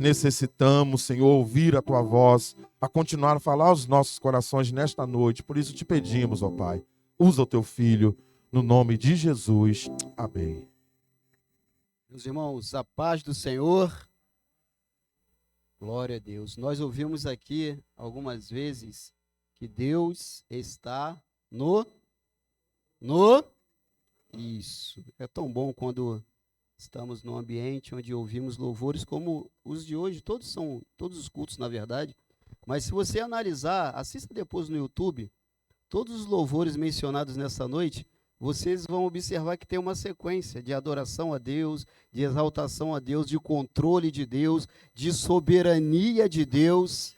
necessitamos, Senhor, ouvir a Tua voz, a continuar a falar aos nossos corações nesta noite. Por isso te pedimos, ó Pai, usa o Teu Filho, no nome de Jesus. Amém. Meus irmãos, a paz do Senhor, glória a Deus. Nós ouvimos aqui algumas vezes que Deus está Isso. É tão bom quando estamos num ambiente onde ouvimos louvores como os de hoje, todos os cultos, na verdade. Mas se você analisar, assista depois no YouTube, todos os louvores mencionados nessa noite, vocês vão observar que tem uma sequência de adoração a Deus, de exaltação a Deus, de controle de Deus, de soberania de Deus.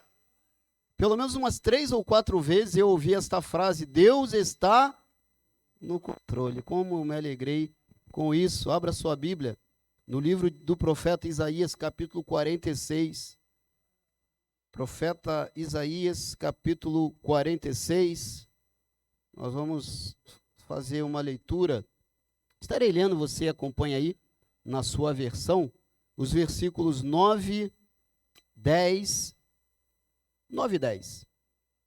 Pelo menos umas 3 ou 4 vezes eu ouvi esta frase: Deus está no controle. Como eu me alegrei com isso. Abra sua Bíblia no livro do profeta Isaías, capítulo 46. Profeta Isaías, capítulo 46. Nós vamos fazer uma leitura. Estarei lendo, você acompanha aí na sua versão, os versículos 9, 10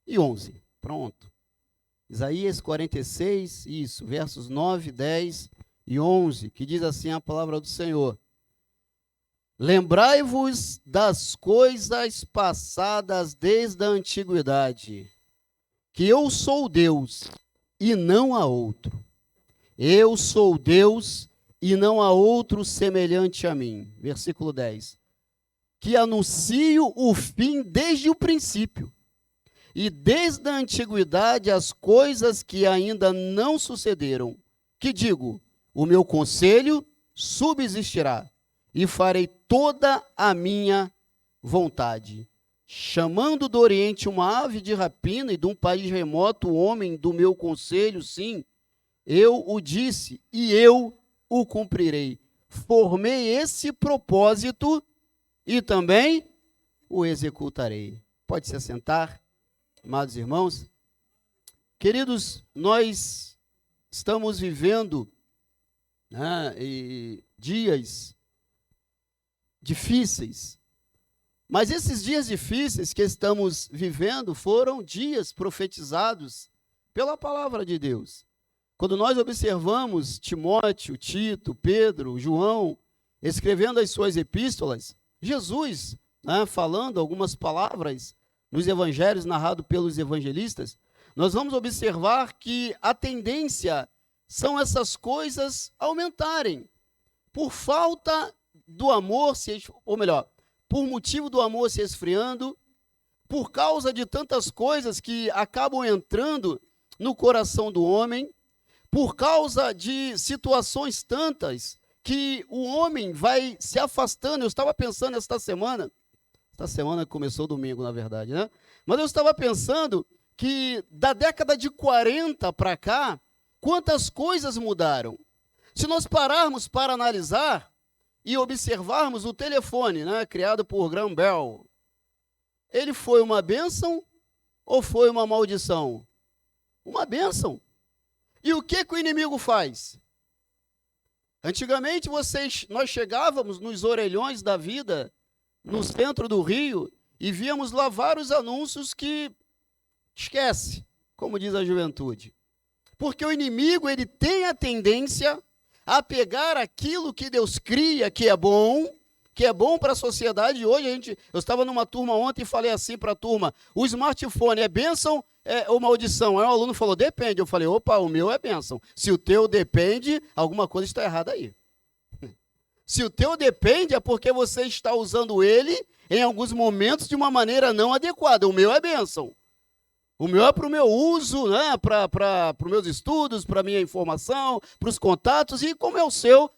e 11. Pronto. Isaías 46, isso, versos 9, 10 e 11, que diz assim a palavra do Senhor: Lembrai-vos das coisas passadas desde a antiguidade, que eu sou Deus e não há outro. Eu sou Deus e não há outro semelhante a mim. Versículo 10. Que anuncio o fim desde o princípio, e desde a antiguidade as coisas que ainda não sucederam. Que digo, o meu conselho subsistirá, e farei toda a minha vontade. Chamando do Oriente uma ave de rapina e de um país remoto o homem do meu conselho, sim, eu o disse e eu o cumprirei. Formei esse propósito e também o executarei. Pode se assentar, amados irmãos. Queridos, nós estamos vivendo dias difíceis. Mas esses dias difíceis que estamos vivendo foram dias profetizados pela palavra de Deus. Quando nós observamos Timóteo, Tito, Pedro, João, escrevendo as suas epístolas, Jesus, falando algumas palavras nos evangelhos narrados pelos evangelistas, nós vamos observar que a tendência são essas coisas aumentarem. Por falta do amor, ou melhor, por motivo do amor se esfriando, por causa de tantas coisas que acabam entrando no coração do homem, por causa de situações tantas que o homem vai se afastando. Eu estava pensando esta semana começou domingo, na verdade, né? Mas eu estava pensando que da década de 40 para cá, quantas coisas mudaram. Se nós pararmos para analisar e observarmos o telefone, criado por Graham Bell, ele foi uma bênção ou foi uma maldição? Uma bênção. E o que o inimigo faz? Antigamente nós chegávamos nos orelhões da vida, no centro do Rio, e víamos lá vários anúncios que esquece, como diz a juventude. Porque o inimigo, ele tem a tendência a pegar aquilo que Deus cria, que é bom para a sociedade. Hoje eu estava numa turma ontem e falei assim para a turma: o smartphone é bênção ou maldição? Aí um aluno falou: depende. Eu falei: opa, o meu é bênção. Se o teu depende, alguma coisa está errada aí. Se o teu depende, é porque você está usando ele em alguns momentos de uma maneira não adequada. O meu é bênção. O meu é para o meu uso, para os meus estudos, para a minha informação, para os contatos, e como é o seu,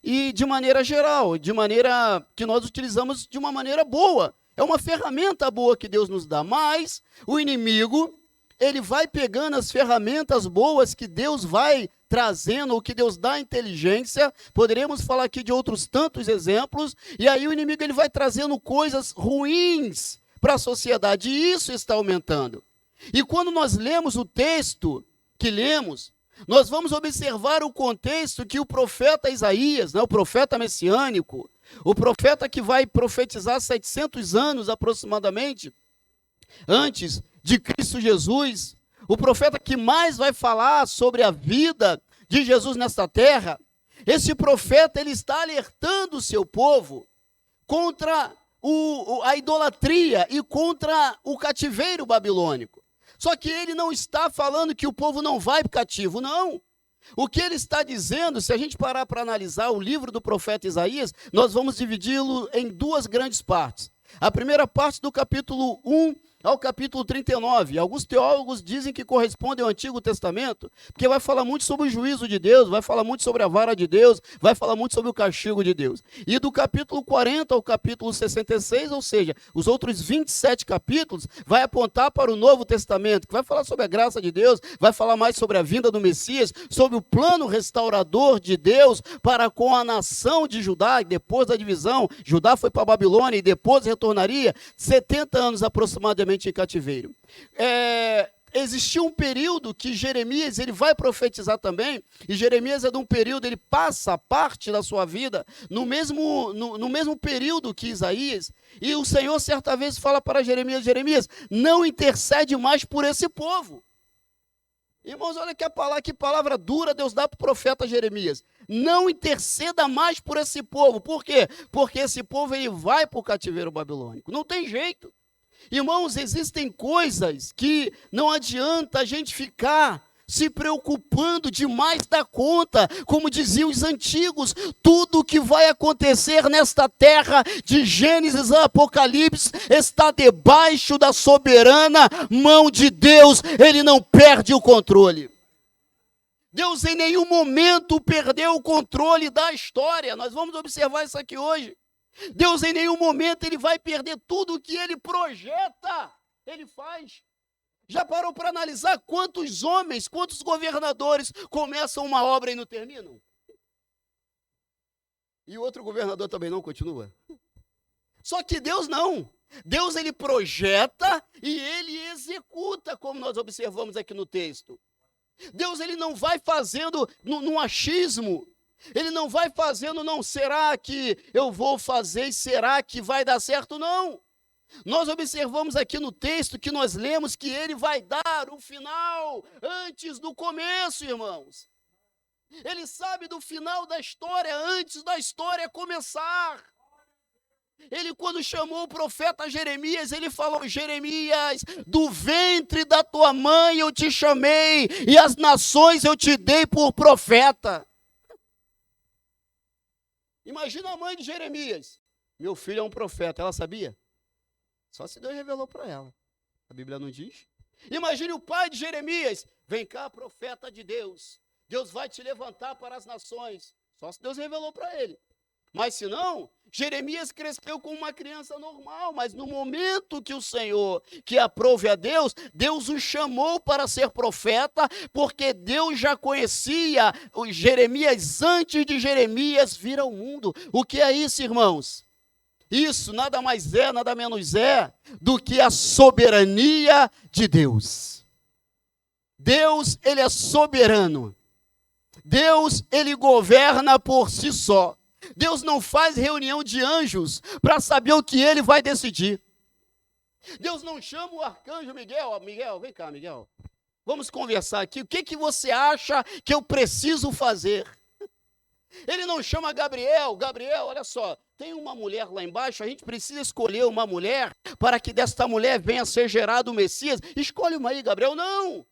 e de maneira geral, de maneira que nós utilizamos de uma maneira boa. É uma ferramenta boa que Deus nos dá, mas o inimigo, ele vai pegando as ferramentas boas que Deus vai trazendo, o que Deus dá inteligência. Poderíamos falar aqui de outros tantos exemplos, e aí o inimigo, ele vai trazendo coisas ruins para a sociedade, e isso está aumentando. E quando nós lemos o texto que lemos, nós vamos observar o contexto que o profeta Isaías, o profeta messiânico, O profeta que vai profetizar 700 anos aproximadamente antes de Cristo Jesus, o profeta que mais vai falar sobre a vida de Jesus nesta terra, esse profeta ele está alertando o seu povo contra a idolatria e contra o cativeiro babilônico. Só que ele não está falando que o povo não vai para o cativo, não. O que ele está dizendo, se a gente parar para analisar o livro do profeta Isaías, nós vamos dividi-lo em duas grandes partes. A primeira parte do capítulo 1 ao capítulo 39. Alguns teólogos dizem que corresponde ao Antigo Testamento, porque vai falar muito sobre o juízo de Deus, vai falar muito sobre a vara de Deus, vai falar muito sobre o castigo de Deus. E do capítulo 40 ao capítulo 66, ou seja, os outros 27 capítulos, vai apontar para o Novo Testamento, que vai falar sobre a graça de Deus, vai falar mais sobre a vinda do Messias, sobre o plano restaurador de Deus para com a nação de Judá, e depois da divisão, Judá foi para a Babilônia e depois retornaria 70 anos aproximadamente em cativeiro. Existia um período que Jeremias ele vai profetizar também, e Jeremias é de um período, ele passa parte da sua vida no mesmo período que Isaías, e o Senhor certa vez fala para Jeremias, Jeremias, não intercede mais por esse povo. Irmãos, olha que palavra dura Deus dá para o profeta Jeremias. Não interceda mais por esse povo. Por quê? Porque esse povo ele vai para o cativeiro babilônico. Não tem jeito. Irmãos, existem coisas que não adianta a gente ficar se preocupando demais da conta, como diziam os antigos, tudo o que vai acontecer nesta terra, de Gênesis a Apocalipse, está debaixo da soberana mão de Deus, ele não perde o controle. Deus em nenhum momento perdeu o controle da história, nós vamos observar isso aqui hoje. Deus em nenhum momento ele vai perder tudo o que ele projeta, ele faz. Já parou para analisar quantos homens, quantos governadores começam uma obra e não terminam? E o outro governador também não continua? Só que Deus não. Deus ele projeta e ele executa, como nós observamos aqui no texto. Deus ele não vai fazendo num achismo. Ele não vai fazendo, não, será que eu vou fazer e será que vai dar certo? Não. Nós observamos aqui no texto que nós lemos que ele vai dar o final antes do começo, irmãos. Ele sabe do final da história antes da história começar. Ele, quando chamou o profeta Jeremias, ele falou, Jeremias, do ventre da tua mãe eu te chamei e as nações eu te dei por profeta. Imagina a mãe de Jeremias. Meu filho é um profeta, ela sabia? Só se Deus revelou para ela. A Bíblia não diz. Imagine o pai de Jeremias. Vem cá, profeta de Deus. Deus vai te levantar para as nações. Só se Deus revelou para ele. Mas se não, Jeremias cresceu como uma criança normal. Mas no momento que o Senhor, que aprove a Deus, Deus o chamou para ser profeta, porque Deus já conhecia o Jeremias antes de Jeremias vir ao mundo. O que é isso, irmãos? Isso nada mais é, nada menos é do que a soberania de Deus. Deus, ele é soberano. Deus, ele governa por si só. Deus não faz reunião de anjos para saber o que ele vai decidir. Deus não chama o arcanjo Miguel. Miguel, vem cá, Miguel. Vamos conversar aqui. O que você acha que eu preciso fazer? Ele não chama Gabriel. Gabriel, olha só, tem uma mulher lá embaixo, a gente precisa escolher uma mulher para que desta mulher venha a ser gerado o Messias. Escolhe uma aí, Gabriel. Não.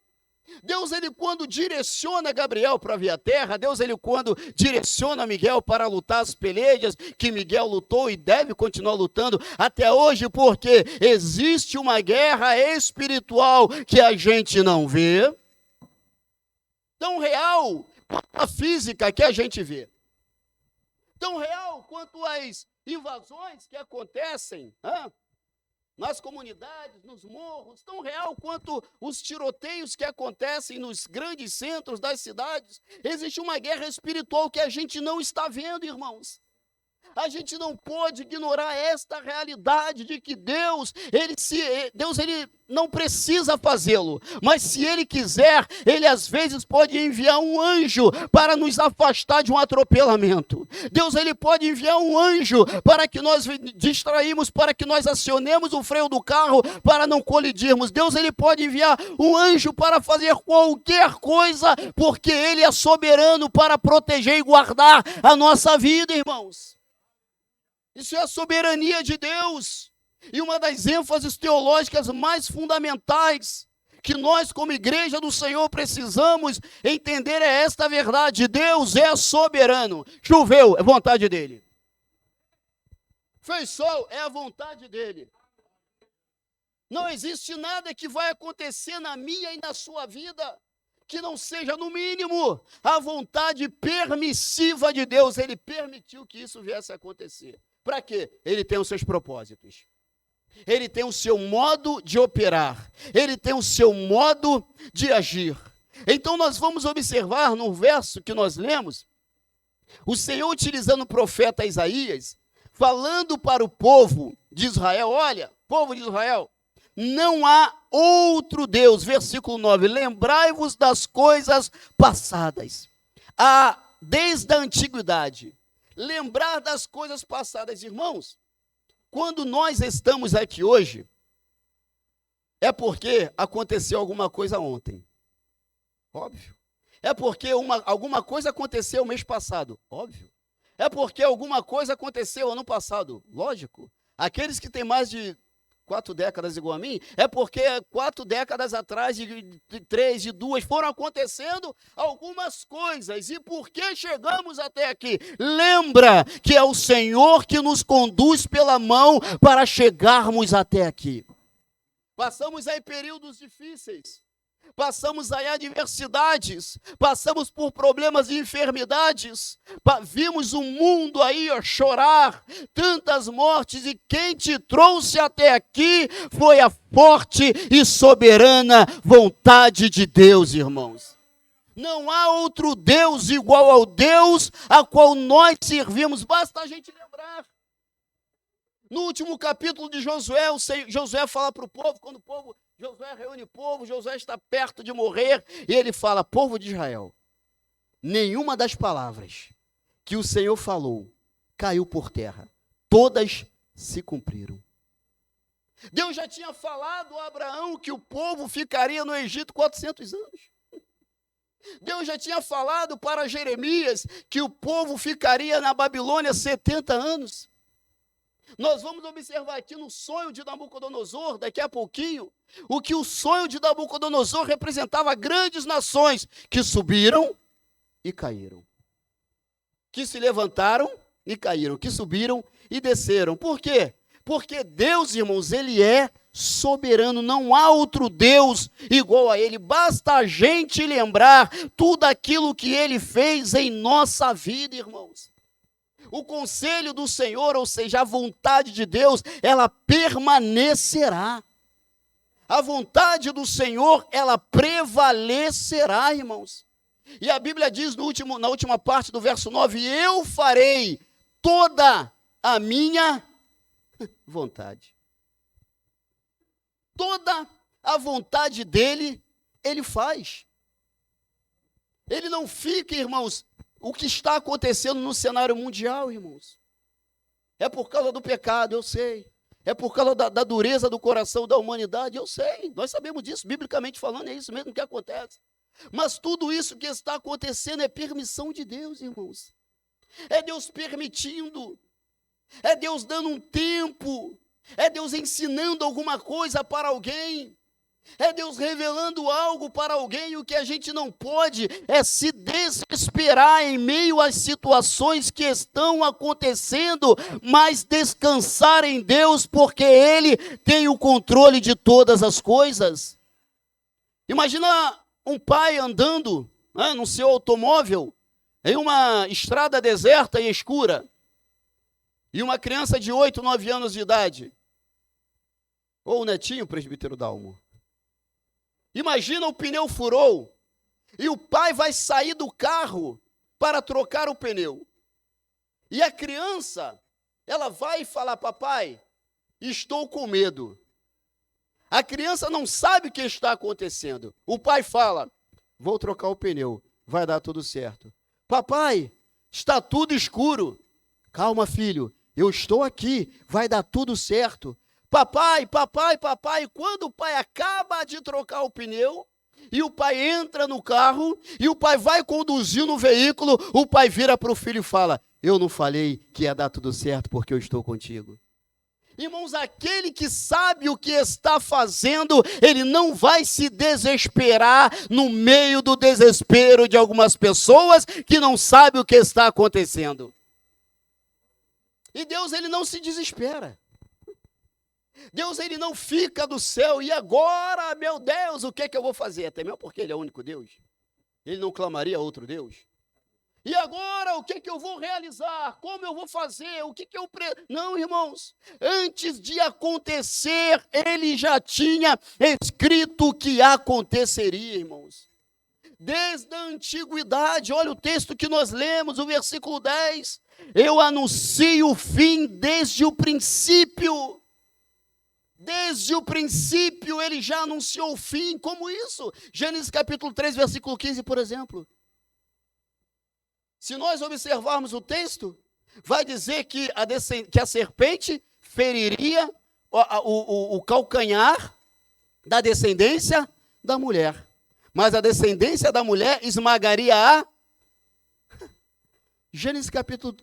Deus, ele quando direciona Gabriel para vir à terra, Deus, ele quando direciona Miguel para lutar as pelejas que Miguel lutou e deve continuar lutando até hoje, porque existe uma guerra espiritual que a gente não vê, tão real quanto a física que a gente vê, tão real quanto as invasões que acontecem nas comunidades, nos morros, tão real quanto os tiroteios que acontecem nos grandes centros das cidades. Existe uma guerra espiritual que a gente não está vendo, irmãos. A gente não pode ignorar esta realidade de que Deus, ele não precisa fazê-lo, mas se Ele quiser, Ele às vezes pode enviar um anjo para nos afastar de um atropelamento. Deus, Ele pode enviar um anjo para que nós distraímos, para que nós acionemos o freio do carro, para não colidirmos. Deus, Ele pode enviar um anjo para fazer qualquer coisa, porque Ele é soberano para proteger e guardar a nossa vida, irmãos. Isso é a soberania de Deus. E uma das ênfases teológicas mais fundamentais que nós, como igreja do Senhor, precisamos entender é esta verdade: Deus é soberano. Choveu, é vontade dele. Fez sol, é a vontade dele. Não existe nada que vai acontecer na minha e na sua vida que não seja, no mínimo, a vontade permissiva de Deus. Ele permitiu que isso viesse a acontecer. Para quê? Ele tem os seus propósitos. Ele tem o seu modo de operar. Ele tem o seu modo de agir. Então nós vamos observar no verso que nós lemos, o Senhor utilizando o profeta Isaías, falando para o povo de Israel: olha, povo de Israel, não há outro Deus. Versículo 9, lembrai-vos das coisas passadas. Desde a antiguidade. Lembrar das coisas passadas, irmãos. Quando nós estamos aqui hoje, é porque aconteceu alguma coisa ontem. Óbvio. É porque alguma coisa aconteceu mês passado. Óbvio. É porque alguma coisa aconteceu ano passado. Lógico. Aqueles que têm mais de 4 décadas igual a mim, é porque 4 décadas atrás, de 3, de 2, foram acontecendo algumas coisas. E por que chegamos até aqui? Lembra que é o Senhor que nos conduz pela mão para chegarmos até aqui. Passamos aí períodos difíceis. Passamos aí adversidades, passamos por problemas e enfermidades, vimos o mundo aí chorar, tantas mortes, e quem te trouxe até aqui foi a forte e soberana vontade de Deus, irmãos. Não há outro Deus igual ao Deus a qual nós servimos, basta a gente lembrar. No último capítulo de Josué, Josué fala para o povo, quando o povo... Josué reúne o povo, Josué está perto de morrer, e ele fala: povo de Israel, nenhuma das palavras que o Senhor falou caiu por terra, todas se cumpriram. Deus já tinha falado a Abraão que o povo ficaria no Egito 400 anos. Deus já tinha falado para Jeremias que o povo ficaria na Babilônia 70 anos. Nós vamos observar aqui no sonho de Nabucodonosor, daqui a pouquinho, o que o sonho de Nabucodonosor representava: grandes nações que subiram e caíram, que se levantaram e caíram, que subiram e desceram. Por quê? Porque Deus, irmãos, Ele é soberano, não há outro Deus igual a Ele. Basta a gente lembrar tudo aquilo que Ele fez em nossa vida, irmãos. O conselho do Senhor, ou seja, a vontade de Deus, ela permanecerá. A vontade do Senhor, ela prevalecerá, irmãos. E a Bíblia diz na última parte do verso 9: eu farei toda a minha vontade. Toda a vontade dele, ele faz. Ele não fica, irmãos. O que está acontecendo no cenário mundial, irmãos, é por causa do pecado, eu sei. É por causa da dureza do coração da humanidade, eu sei. Nós sabemos disso, biblicamente falando, é isso mesmo que acontece. Mas tudo isso que está acontecendo é permissão de Deus, irmãos. É Deus permitindo. É Deus dando um tempo. É Deus ensinando alguma coisa para alguém. É Deus revelando algo para alguém. O que a gente não pode é se desesperar em meio às situações que estão acontecendo, mas descansar em Deus, porque Ele tem o controle de todas as coisas. Imagina um pai andando no seu automóvel em uma estrada deserta e escura, e uma criança de 8, 9 anos de idade, ou o netinho, presbítero Dalmo. Imagina, o pneu furou e o pai vai sair do carro para trocar o pneu. E a criança, ela vai falar: papai, estou com medo. A criança não sabe o que está acontecendo. O pai fala, vou trocar o pneu, vai dar tudo certo. Papai, está tudo escuro. Calma, filho, eu estou aqui, vai dar tudo certo. Papai, quando o pai acaba de trocar o pneu, e o pai entra no carro, e o pai vai conduzir no veículo, o pai vira para o filho e fala, eu não falei que ia dar tudo certo porque eu estou contigo. Irmãos, aquele que sabe o que está fazendo, ele não vai se desesperar no meio do desespero de algumas pessoas que não sabem o que está acontecendo. E Deus, ele não se desespera. Deus, ele não fica do céu, e agora, meu Deus, o que é que eu vou fazer? Até mesmo porque ele é o único Deus. Ele não clamaria a outro Deus. E agora, o que é que eu vou realizar? Como eu vou fazer? O que que eu... Não, irmãos, antes de acontecer, ele já tinha escrito o que aconteceria, irmãos. Desde a antiguidade, olha o texto que nós lemos, o versículo 10. Eu anuncio o fim desde o princípio. Desde o princípio ele já anunciou o fim. Como isso? Gênesis capítulo 3, versículo 15, por exemplo. Se nós observarmos o texto, vai dizer que a serpente feriria o calcanhar da descendência da mulher. Mas a descendência da mulher esmagaria a... Gênesis capítulo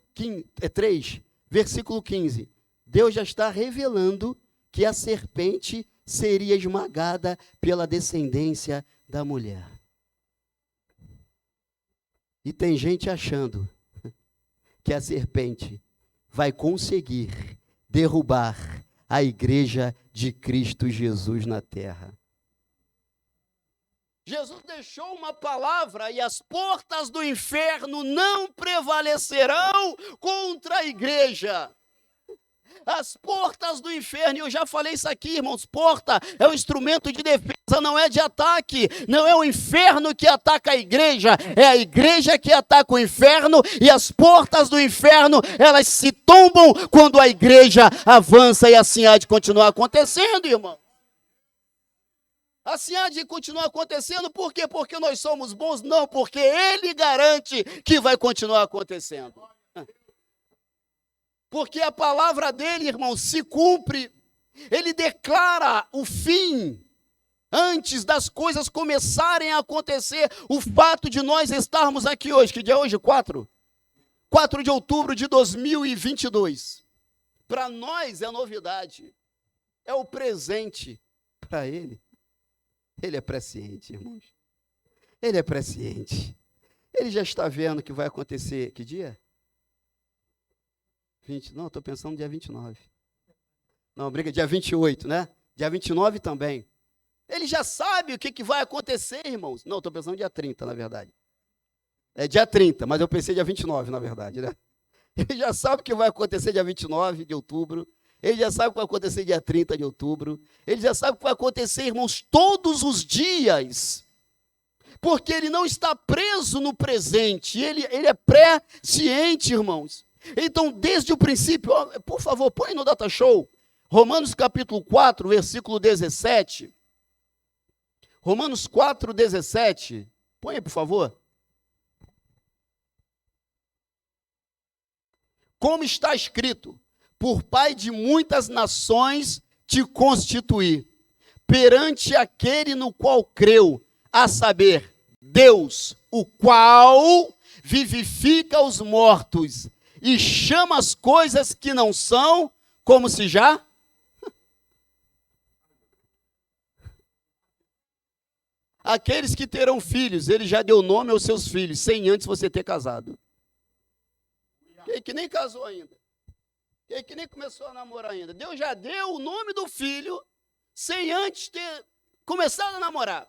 3, versículo 15. Deus já está revelando que a serpente seria esmagada pela descendência da mulher. E tem gente achando que a serpente vai conseguir derrubar a igreja de Cristo Jesus na terra. Jesus deixou uma palavra e as portas do inferno não prevalecerão contra a igreja. As portas do inferno, eu já falei isso aqui, irmãos, porta é um instrumento de defesa, não é de ataque, não é o inferno que ataca a igreja, é a igreja que ataca o inferno, e as portas do inferno, elas se tombam quando a igreja avança, e assim há de continuar acontecendo, irmão. Assim há de continuar acontecendo, por quê? Porque nós somos bons? Não, porque Ele garante que vai continuar acontecendo. Porque a palavra dele, irmão, se cumpre. Ele declara o fim antes das coisas começarem a acontecer. O fato de nós estarmos aqui hoje, que dia é hoje? 4 de outubro de 2022. Para nós é novidade. É o presente para ele. Ele é presciente, irmãos. Ele é presciente. Ele já está vendo o que vai acontecer. Que dia? Não, estou pensando no dia 29. Não, dia 28, né? Dia 29 também. Ele já sabe o que vai acontecer, irmãos. Não, estou pensando no dia 30, na verdade. É dia 30, mas eu pensei dia 29, na verdade, né? Ele já sabe o que vai acontecer dia 29 de outubro. Ele já sabe o que vai acontecer dia 30 de outubro. Ele já sabe o que vai acontecer, irmãos, todos os dias. Porque ele não está preso no presente. Ele é presciente, irmãos. Então, desde o princípio, por favor, põe no Data Show, Romanos capítulo 4, versículo 17. Romanos 4, 17. Põe aí, por favor. Como está escrito, por Pai de muitas nações te constituí, perante aquele no qual creu, a saber, Deus, o qual vivifica os mortos e chama as coisas que não são, como se já... Aqueles que terão filhos, ele já deu nome aos seus filhos, sem antes você ter casado. Quem que nem casou ainda? Quem que nem começou a namorar ainda? Deus já deu o nome do filho, sem antes ter começado a namorar.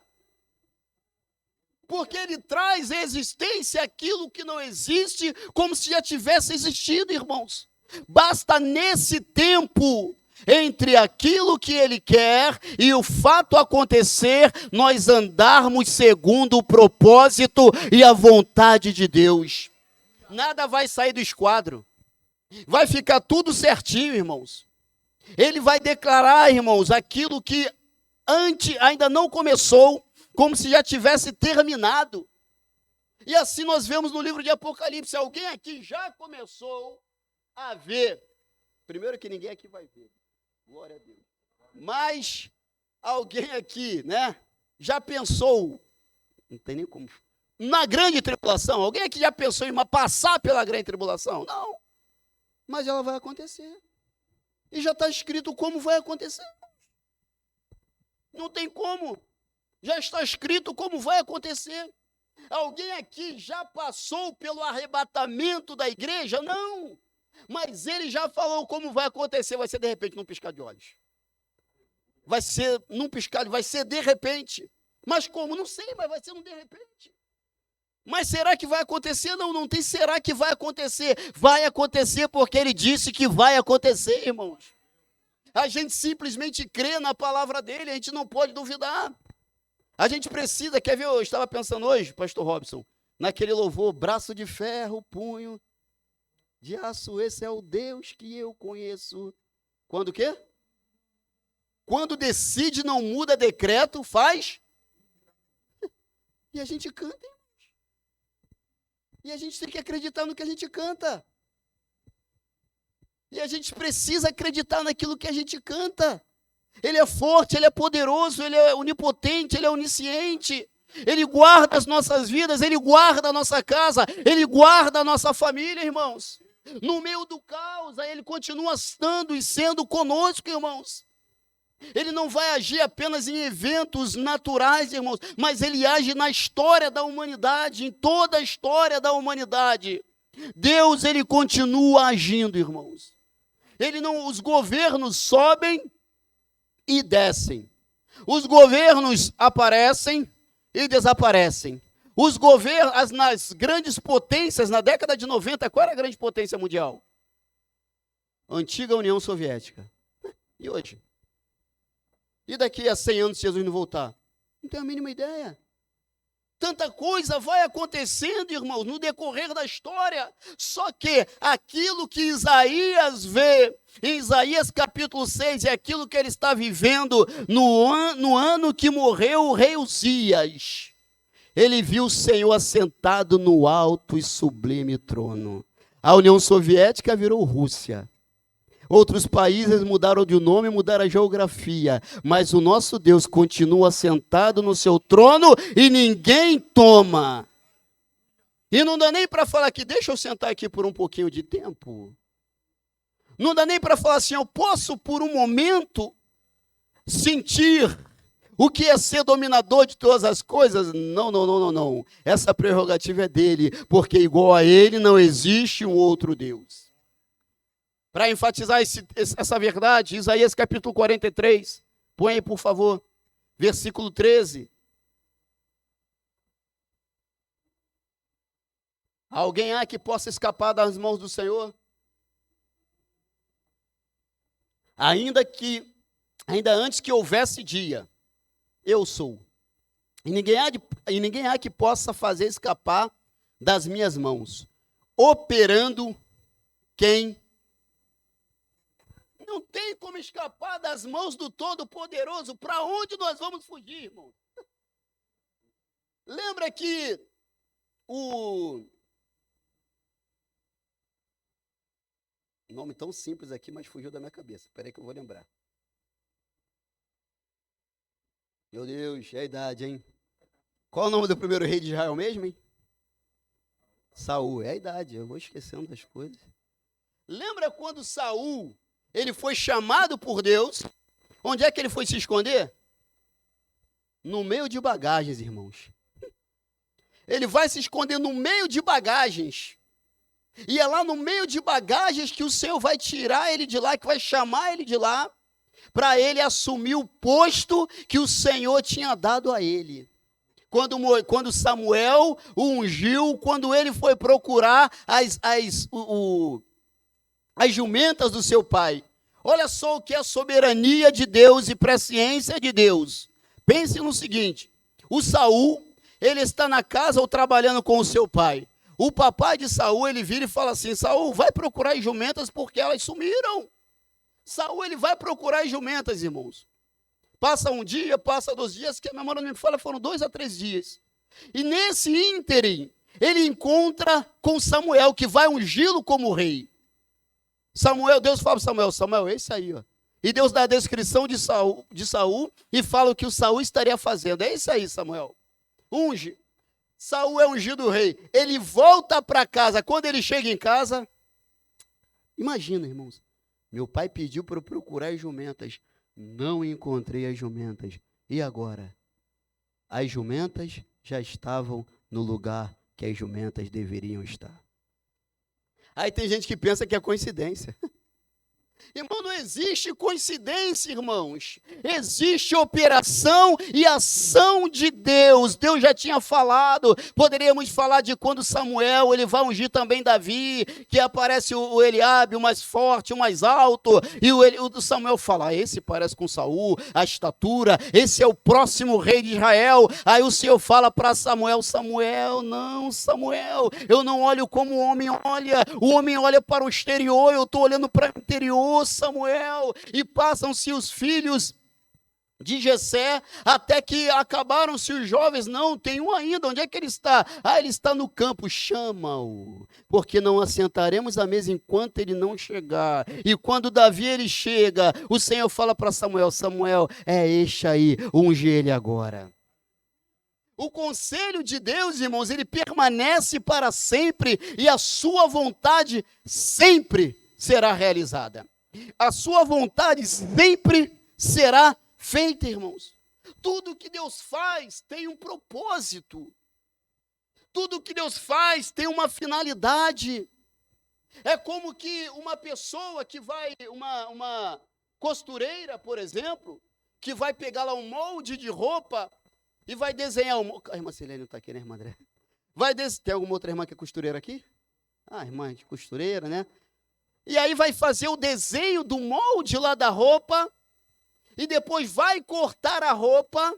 Porque ele traz à existência aquilo que não existe, como se já tivesse existido, irmãos. Basta nesse tempo, entre aquilo que ele quer e o fato acontecer, nós andarmos segundo o propósito e a vontade de Deus. Nada vai sair do esquadro. Vai ficar tudo certinho, irmãos. Ele vai declarar, irmãos, aquilo que ainda não começou, como se já tivesse terminado. E assim nós vemos no livro de Apocalipse, alguém aqui já começou a ver. Primeiro que ninguém aqui vai ver, glória a Deus. Mas alguém aqui, né, já pensou, não tem nem como, na grande tribulação? Alguém aqui já pensou em passar pela grande tribulação? Não, mas ela vai acontecer. E já está escrito como vai acontecer. Não tem como. Já está escrito como vai acontecer. Alguém aqui já passou pelo arrebatamento da igreja? Não. Mas ele já falou como vai acontecer. Vai ser de repente num piscar de olhos. Vai ser num piscar, vai ser de repente. Mas como? Não sei, mas vai ser num de repente. Mas será que vai acontecer? Não, não tem será que vai acontecer. Vai acontecer porque ele disse que vai acontecer, irmãos. A gente simplesmente crê na palavra dele, a gente não pode duvidar. A gente precisa, quer ver, eu estava pensando hoje, pastor Robson, naquele louvor, braço de ferro, punho de aço, esse é o Deus que eu conheço. Quando o quê? Quando decide, não muda decreto, faz. E a gente canta, irmãos. E a gente tem que acreditar no que a gente canta. E a gente precisa acreditar naquilo que a gente canta. Ele é forte, ele é poderoso, ele é onipotente, ele é onisciente. Ele guarda as nossas vidas, ele guarda a nossa casa, ele guarda a nossa família, irmãos. No meio do caos, ele continua estando e sendo conosco, irmãos. Ele não vai agir apenas em eventos naturais, irmãos, mas ele age na história da humanidade, em toda a história da humanidade. Deus, ele continua agindo, irmãos. Os governos sobem e descem. Os governos aparecem e desaparecem. Os governos, nas grandes potências, na década de 90, qual era a grande potência mundial? A antiga União Soviética. E hoje? E daqui a 100 anos, se Jesus não voltar? Não tenho a mínima ideia. Tanta coisa vai acontecendo, irmãos, no decorrer da história. Só que aquilo que Isaías vê, em Isaías capítulo 6, é aquilo que ele está vivendo no ano que morreu o rei Uzias. Ele viu o Senhor assentado no alto e sublime trono. A União Soviética virou Rússia. Outros países mudaram de nome, mudaram a geografia, mas o nosso Deus continua sentado no seu trono e ninguém toma. E não dá nem para falar que deixa eu sentar aqui por um pouquinho de tempo. Não dá nem para falar assim, eu posso por um momento sentir o que é ser dominador de todas as coisas. Não, não, não, não, não. Essa prerrogativa é dele, porque igual a ele não existe um outro Deus. Para enfatizar essa verdade, Isaías capítulo 43, põe aí por favor, versículo 13. Alguém há que possa escapar das mãos do Senhor? Ainda antes que houvesse dia, eu sou. E ninguém há que possa fazer escapar das minhas mãos. Operando quem? Não tem como escapar das mãos do Todo-Poderoso. Para onde nós vamos fugir, irmão? Lembra que nome tão simples aqui, mas fugiu da minha cabeça. Espera aí que eu vou lembrar. Meu Deus, é a idade, hein? Qual o nome do primeiro rei de Israel mesmo, hein? Saul, é a idade, eu vou esquecendo das coisas. Lembra quando Saul, ele foi chamado por Deus? Onde é que ele foi se esconder? No meio de bagagens, irmãos. Ele vai se esconder no meio de bagagens. E é lá no meio de bagagens que o Senhor vai tirar ele de lá, que vai chamar ele de lá, para ele assumir o posto que o Senhor tinha dado a ele. Quando Samuel o ungiu, quando ele foi procurar as jumentas do seu pai. Olha só o que é a soberania de Deus e presciência de Deus. Pense no seguinte, o Saul, ele está na casa ou trabalhando com o seu pai. O papai de Saul, ele vira e fala assim, Saul, vai procurar as jumentas porque elas sumiram. Saul, ele vai procurar as jumentas, irmãos. Passa um dia, passa 2 dias, que a memória não me fala, foram 2 a 3 dias. E nesse ínterim, ele encontra com Samuel, que vai ungí-lo como rei. Samuel, Deus fala para Samuel, Samuel, esse aí, ó. E Deus dá a descrição de Saul e fala o que o Saul estaria fazendo. É isso aí, Samuel. Unge. Saul é ungido rei. Ele volta para casa. Quando ele chega em casa, imagina, irmãos. Meu pai pediu para eu procurar as jumentas. Não encontrei as jumentas. E agora? As jumentas já estavam no lugar que as jumentas deveriam estar. Aí tem gente que pensa que é coincidência. Irmão, não existe coincidência, irmãos. Existe operação e ação de Deus. Deus já tinha falado. Poderíamos falar de quando Samuel, ele vai ungir também Davi, que aparece o Eliabe, o mais forte, o mais alto, e o Samuel fala, esse parece com Saul, a estatura, esse é o próximo rei de Israel. Aí o Senhor fala para Samuel, Samuel, eu não olho como o homem olha para o exterior, eu estou olhando para o interior, Samuel. E passam-se os filhos de Jessé, até que acabaram-se os jovens. Não, tem um ainda, onde é que ele está? Ele está no campo, chama-o, porque não assentaremos à mesa enquanto ele não chegar. E quando Davi ele chega, o Senhor fala para Samuel, Samuel, é este aí, unge ele agora. O conselho de Deus, irmãos, ele permanece para sempre, e a sua vontade sempre será realizada. A sua vontade sempre será feita, irmãos. Tudo que Deus faz tem um propósito. Tudo que Deus faz tem uma finalidade. É como que uma pessoa que vai, uma costureira, por exemplo, que vai pegar lá um molde de roupa e vai desenhar a irmã Silene não está aqui, né, irmã André? Tem alguma outra irmã que é costureira aqui? Irmã de costureira, né? E aí vai fazer o desenho do molde lá da roupa, e depois vai cortar a roupa,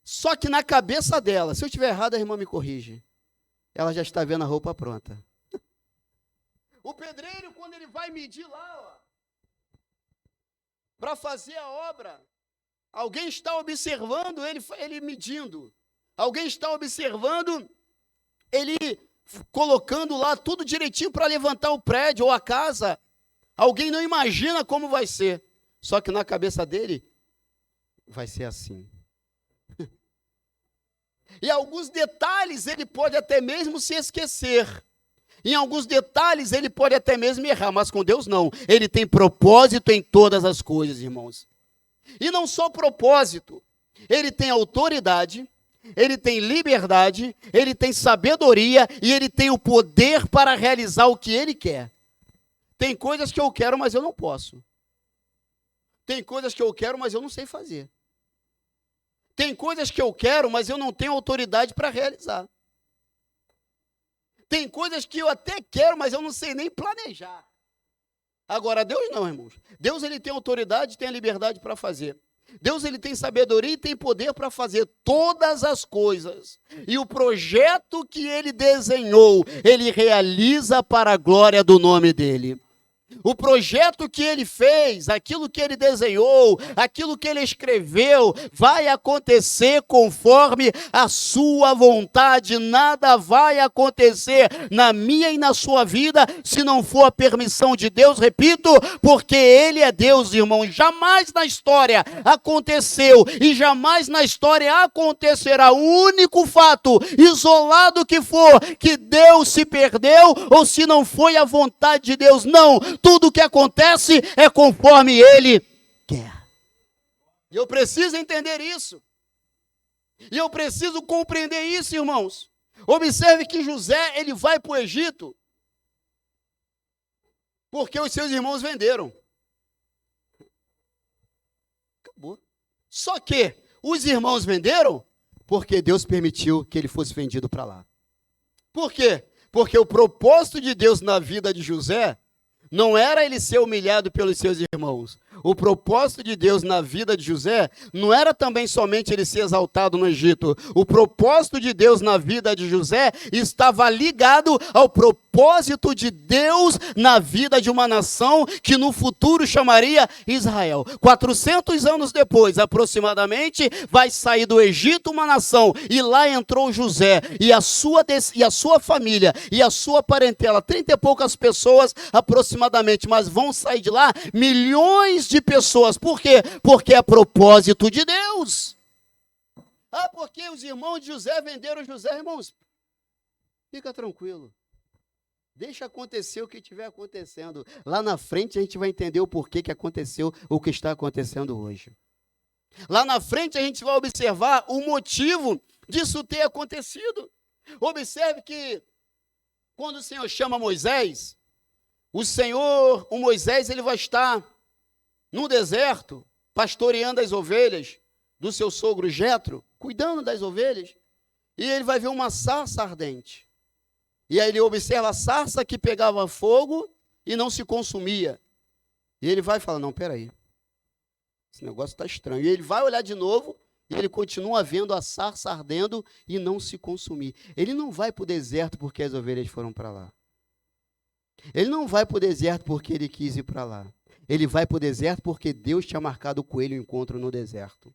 só que na cabeça dela, se eu estiver errado, a irmã me corrige, ela já está vendo a roupa pronta. O pedreiro, quando ele vai medir lá, para fazer a obra, alguém está observando ele medindo, alguém está observando ele colocando lá tudo direitinho para levantar o prédio ou a casa. Alguém não imagina como vai ser, só que na cabeça dele vai ser assim. E alguns detalhes ele pode até mesmo se esquecer. Em alguns detalhes ele pode até mesmo errar, mas com Deus não. Ele tem propósito em todas as coisas, irmãos. E não só propósito, ele tem autoridade, ele tem liberdade, ele tem sabedoria e ele tem o poder para realizar o que ele quer. Tem coisas que eu quero, mas eu não posso. Tem coisas que eu quero, mas eu não sei fazer. Tem coisas que eu quero, mas eu não tenho autoridade para realizar. Tem coisas que eu até quero, mas eu não sei nem planejar. Agora, Deus não, irmãos. Deus ele tem autoridade, tem a liberdade para fazer. Deus ele tem sabedoria e tem poder para fazer todas as coisas. E o projeto que ele desenhou, ele realiza para a glória do nome dele. O projeto que ele fez, aquilo que ele desenhou, aquilo que ele escreveu, vai acontecer conforme a sua vontade. Nada vai acontecer na minha e na sua vida se não for a permissão de Deus, repito, porque ele é Deus, irmão. Jamais na história aconteceu e jamais na história acontecerá o único fato, isolado que for, que Deus se perdeu ou se não foi a vontade de Deus. Não. Tudo o que acontece é conforme ele quer. E eu preciso entender isso. E eu preciso compreender isso, irmãos. Observe que José, ele vai para o Egito porque os seus irmãos venderam. Acabou. Só que os irmãos venderam porque Deus permitiu que ele fosse vendido para lá. Por quê? Porque o propósito de Deus na vida de José não era ele ser humilhado pelos seus irmãos. O propósito de Deus na vida de José não era também somente ele ser exaltado no Egito. O propósito de Deus na vida de José estava ligado ao propósito de Deus na vida de uma nação que no futuro chamaria Israel. 400 anos depois, aproximadamente, vai sair do Egito uma nação, e lá entrou José e a sua família e a sua parentela, 30 e poucas pessoas aproximadamente, mas vão sair de lá milhões de pessoas. Por quê? Porque é propósito de Deus. Porque os irmãos de José venderam José, irmãos. Fica tranquilo. Deixa acontecer o que estiver acontecendo. Lá na frente a gente vai entender o porquê que aconteceu o que está acontecendo hoje. Lá na frente a gente vai observar o motivo disso ter acontecido. Observe que quando o Senhor chama Moisés, o Moisés, ele vai estar no deserto, pastoreando as ovelhas do seu sogro Jetro, cuidando das ovelhas, e ele vai ver uma sarça ardente. E aí ele observa a sarça que pegava fogo e não se consumia. E ele vai falar, não, peraí, esse negócio está estranho. E ele vai olhar de novo, e ele continua vendo a sarça ardendo e não se consumir. Ele não vai para o deserto porque as ovelhas foram para lá. Ele não vai para o deserto porque ele quis ir para lá. Ele vai para o deserto porque Deus tinha marcado com ele o encontro no deserto.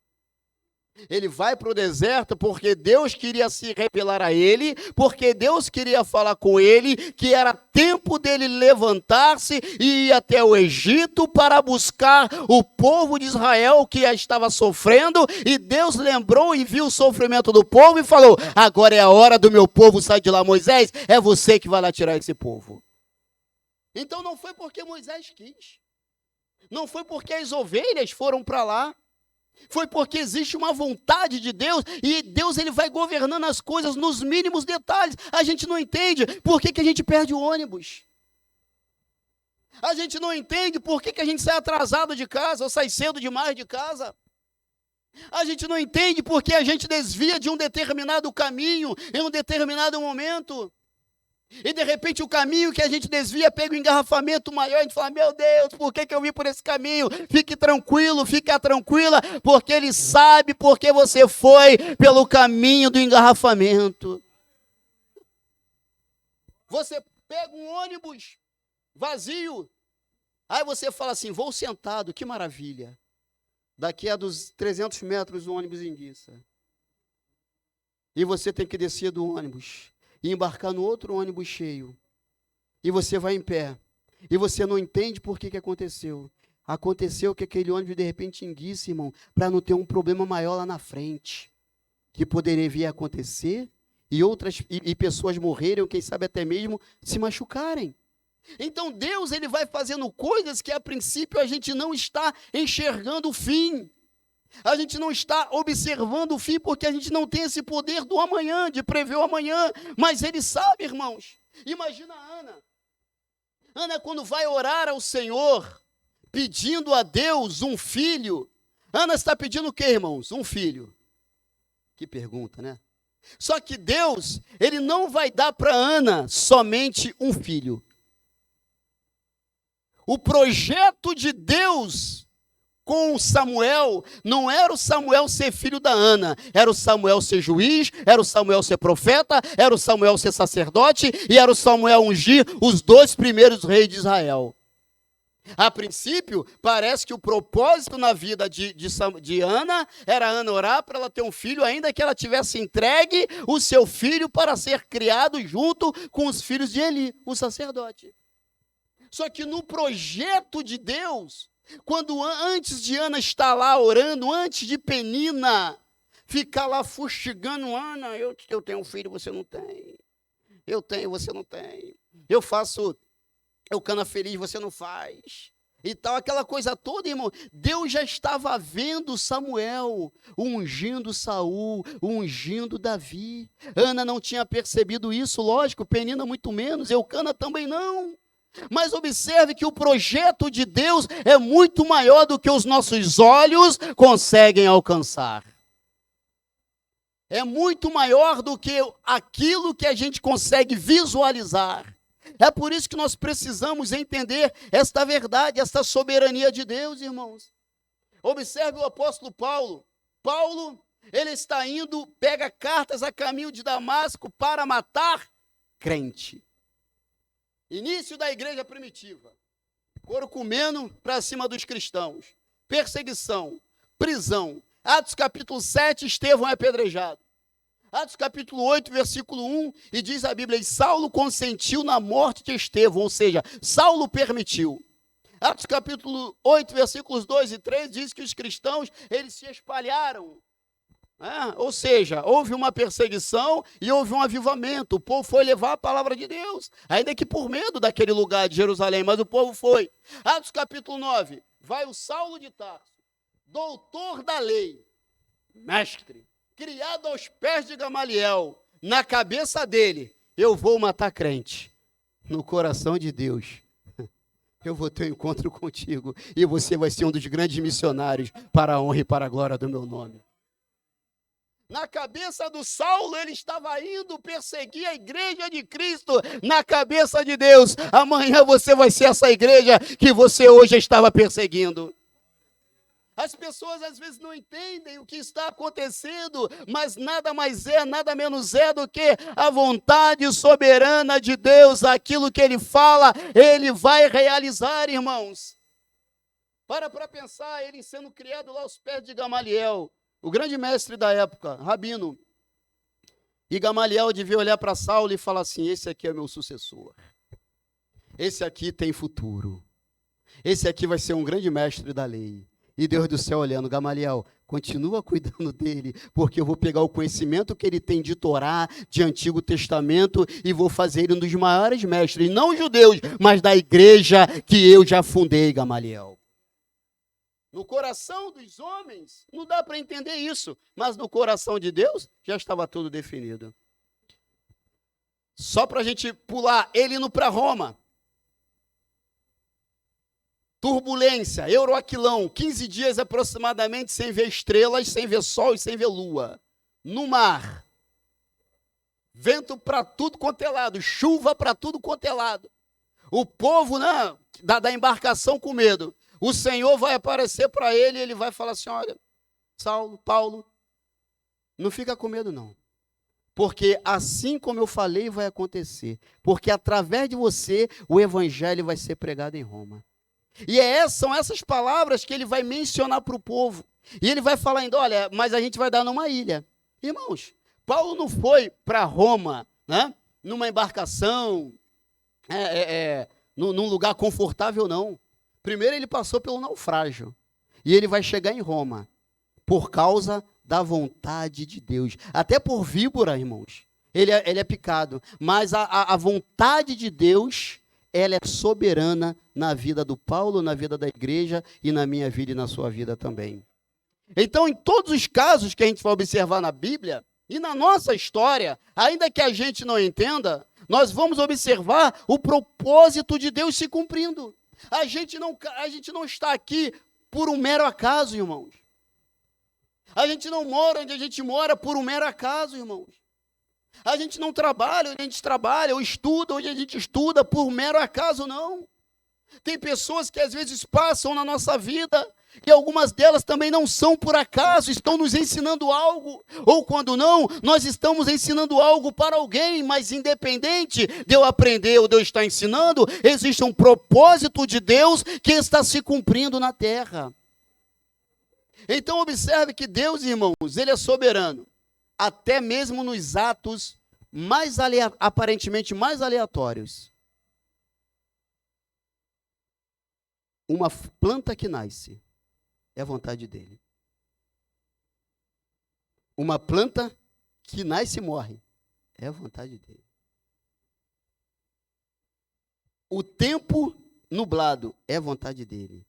Ele vai para o deserto porque Deus queria se revelar a ele, porque Deus queria falar com ele, que era tempo dele levantar-se e ir até o Egito para buscar o povo de Israel que estava sofrendo, e Deus lembrou e viu o sofrimento do povo e falou, agora é a hora do meu povo sair de lá. Moisés, é você que vai lá tirar esse povo. Então não foi porque Moisés quis, não foi porque as ovelhas foram para lá, foi porque existe uma vontade de Deus, e Deus ele vai governando as coisas nos mínimos detalhes. A gente não entende por que a gente perde o ônibus. A gente não entende por que a gente sai atrasado de casa ou sai cedo demais de casa. A gente não entende por que a gente desvia de um determinado caminho em um determinado momento. E de repente o caminho que a gente desvia pega um engarrafamento maior, a gente fala, meu Deus, por que eu vim por esse caminho? Fique tranquilo, fica tranquila, porque Ele sabe porque você foi pelo caminho do engarrafamento. Você pega um ônibus vazio, aí você fala assim, vou sentado, que maravilha. Daqui a dos 300 metros o ônibus enguiça. E você tem que descer do ônibus e embarcar no outro ônibus cheio. E você vai em pé. E você não entende por que aconteceu. Aconteceu que aquele ônibus de repente enguiça, irmão, para não ter um problema maior lá na frente, que poderia vir a acontecer, e pessoas morrerem, ou quem sabe até mesmo se machucarem. Então Deus ele vai fazendo coisas que a princípio a gente não está enxergando o fim. A gente não está observando o fim porque a gente não tem esse poder do amanhã, de prever o amanhã. Mas Ele sabe, irmãos. Imagina a Ana. Ana, quando vai orar ao Senhor, pedindo a Deus um filho. Ana está pedindo o quê, irmãos? Um filho. Que pergunta, né? Só que Deus, Ele não vai dar para Ana somente um filho. O projeto de Deus com Samuel, não era o Samuel ser filho da Ana, era o Samuel ser juiz, era o Samuel ser profeta, era o Samuel ser sacerdote, e era o Samuel ungir os 2 primeiros reis de Israel. A princípio, parece que o propósito na vida de Ana, era Ana orar para ela ter um filho, ainda que ela tivesse entregue o seu filho para ser criado junto com os filhos de Eli, o sacerdote. Só que no projeto de Deus, quando antes de Ana estar lá orando, antes de Penina ficar lá fustigando, Ana, eu tenho um filho, você não tem. Eu tenho, você não tem. Eu cana feliz, você não faz. E tal, aquela coisa toda, irmão. Deus já estava vendo Samuel ungindo Saul, ungindo Davi. Ana não tinha percebido isso, lógico, Penina muito menos, Eucana também não. Mas observe que o projeto de Deus é muito maior do que os nossos olhos conseguem alcançar. É muito maior do que aquilo que a gente consegue visualizar. É por isso que nós precisamos entender esta verdade, esta soberania de Deus, irmãos. Observe o apóstolo Paulo. Paulo, ele está indo, pega cartas a caminho de Damasco para matar crente. Início da igreja primitiva. Couro comendo para cima dos cristãos. Perseguição, prisão. Atos capítulo 7, Estevão é apedrejado. Atos capítulo 8, versículo 1, e diz a Bíblia, e Saulo consentiu na morte de Estevão, ou seja, Saulo permitiu. Atos capítulo 8, versículos 2 e 3, diz que os cristãos, eles se espalharam. Ou seja, houve uma perseguição e houve um avivamento. O povo foi levar a palavra de Deus, ainda que por medo daquele lugar de Jerusalém, mas o povo foi. Atos capítulo 9, vai o Saulo de Tarso, doutor da lei, mestre, criado aos pés de Gamaliel, na cabeça dele, eu vou matar crente. No coração de Deus, eu vou ter um encontro contigo e você vai ser um dos grandes missionários para a honra e para a glória do meu nome. Na cabeça do Saulo, ele estava indo perseguir a igreja de Cristo. Na cabeça de Deus, amanhã você vai ser essa igreja que você hoje estava perseguindo. As pessoas às vezes não entendem o que está acontecendo, mas nada mais é, nada menos é do que a vontade soberana de Deus. Aquilo que Ele fala, Ele vai realizar, irmãos. Para pensar, ele sendo criado lá aos pés de Gamaliel, o grande mestre da época, rabino. E Gamaliel devia olhar para Saulo e falar assim, esse aqui é meu sucessor. Esse aqui tem futuro. Esse aqui vai ser um grande mestre da lei. E Deus do céu olhando, Gamaliel, continua cuidando dele, porque eu vou pegar o conhecimento que ele tem de Torá, de Antigo Testamento, e vou fazer ele um dos maiores mestres, não judeus, mas da igreja que eu já fundei, Gamaliel. No coração dos homens, não dá para entender isso, mas no coração de Deus, já estava tudo definido. Só para a gente pular, ele indo para Roma. Turbulência, Euroaquilão, 15 dias aproximadamente sem ver estrelas, sem ver sol e sem ver lua. No mar, vento para tudo quanto é lado, chuva para tudo quanto é lado. O povo, né, da embarcação com medo. O Senhor vai aparecer para ele e ele vai falar assim, olha, Saulo, Paulo, não fica com medo não. Porque assim como eu falei vai acontecer. Porque através de você o evangelho vai ser pregado em Roma. E são essas palavras que ele vai mencionar para o povo. E ele vai falar ainda, olha, mas a gente vai dar numa ilha. Irmãos, Paulo não foi para Roma, né, numa embarcação, num lugar confortável, não. Primeiro ele passou pelo naufrágio. E ele vai chegar em Roma por causa da vontade de Deus. Até por víbora, irmãos. Ele é picado. Mas a vontade de Deus, ela é soberana na vida do Paulo, na vida da igreja e na minha vida e na sua vida também. Então, em todos os casos que a gente vai observar na Bíblia e na nossa história, ainda que a gente não entenda, nós vamos observar o propósito de Deus se cumprindo. A gente não está aqui por um mero acaso, irmãos. A gente não mora onde a gente mora por um mero acaso, irmãos. A gente não trabalha onde a gente trabalha, ou estuda onde a gente estuda por mero acaso, não. Tem pessoas que às vezes passam na nossa vida e algumas delas também não são por acaso, estão nos ensinando algo. Ou quando não, nós estamos ensinando algo para alguém, mas independente de eu aprender ou de eu estar ensinando, existe um propósito de Deus que está se cumprindo na terra. Então observe que Deus, irmãos, Ele é soberano, até mesmo nos atos aparentemente mais aleatórios. Uma planta que nasce é a vontade dele. Uma planta que nasce e morre é a vontade dele. O tempo nublado é a vontade dele.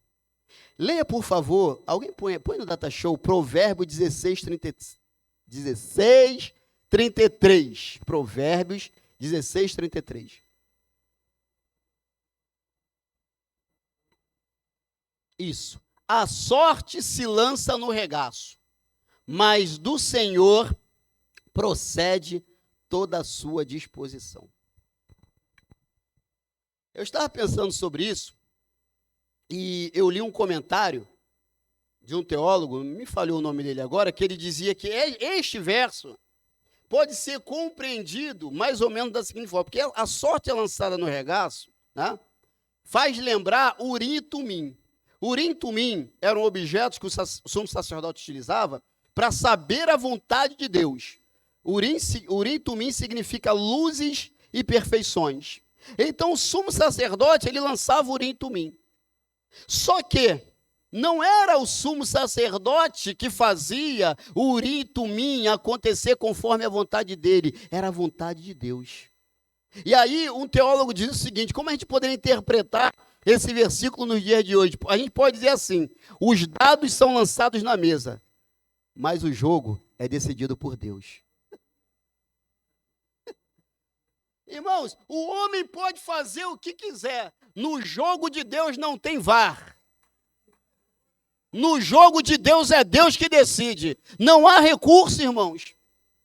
Leia, por favor, alguém põe no Data Show, Provérbio 16:33. Provérbios 16:33. Isso. A sorte se lança no regaço, mas do Senhor procede toda a sua disposição. Eu estava pensando sobre isso e eu li um comentário de um teólogo, me falhou o nome dele agora, que ele dizia que este verso pode ser compreendido mais ou menos da seguinte forma, porque a sorte é lançada no regaço, né? Faz lembrar Urim e Tumim. Urim e Tumim eram objetos que o sumo sacerdote utilizava para saber a vontade de Deus. Urim e Tumim significa luzes e perfeições. Então o sumo sacerdote, ele lançava Urim e Tumim. Só que não era o sumo sacerdote que fazia o Urim e Tumim acontecer conforme a vontade dele, era a vontade de Deus. E aí um teólogo diz o seguinte, como a gente poderia interpretar esse versículo nos dias de hoje? A gente pode dizer assim, os dados são lançados na mesa, mas o jogo é decidido por Deus. Irmãos, o homem pode fazer o que quiser, no jogo de Deus não tem VAR. No jogo de Deus é Deus que decide. Não há recurso, irmãos.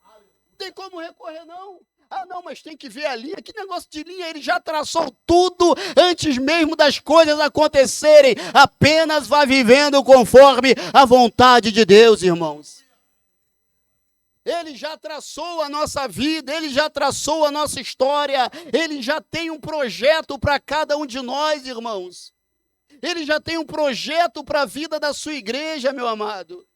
Não tem como recorrer, não. Ah, não, mas tem que ver a linha. Que negócio de linha? Ele já traçou tudo antes mesmo das coisas acontecerem. Apenas vá vivendo conforme a vontade de Deus, irmãos. Ele já traçou a nossa vida, ele já traçou a nossa história. Ele já tem um projeto para cada um de nós, irmãos. Ele já tem um projeto para a vida da sua igreja, meu amado.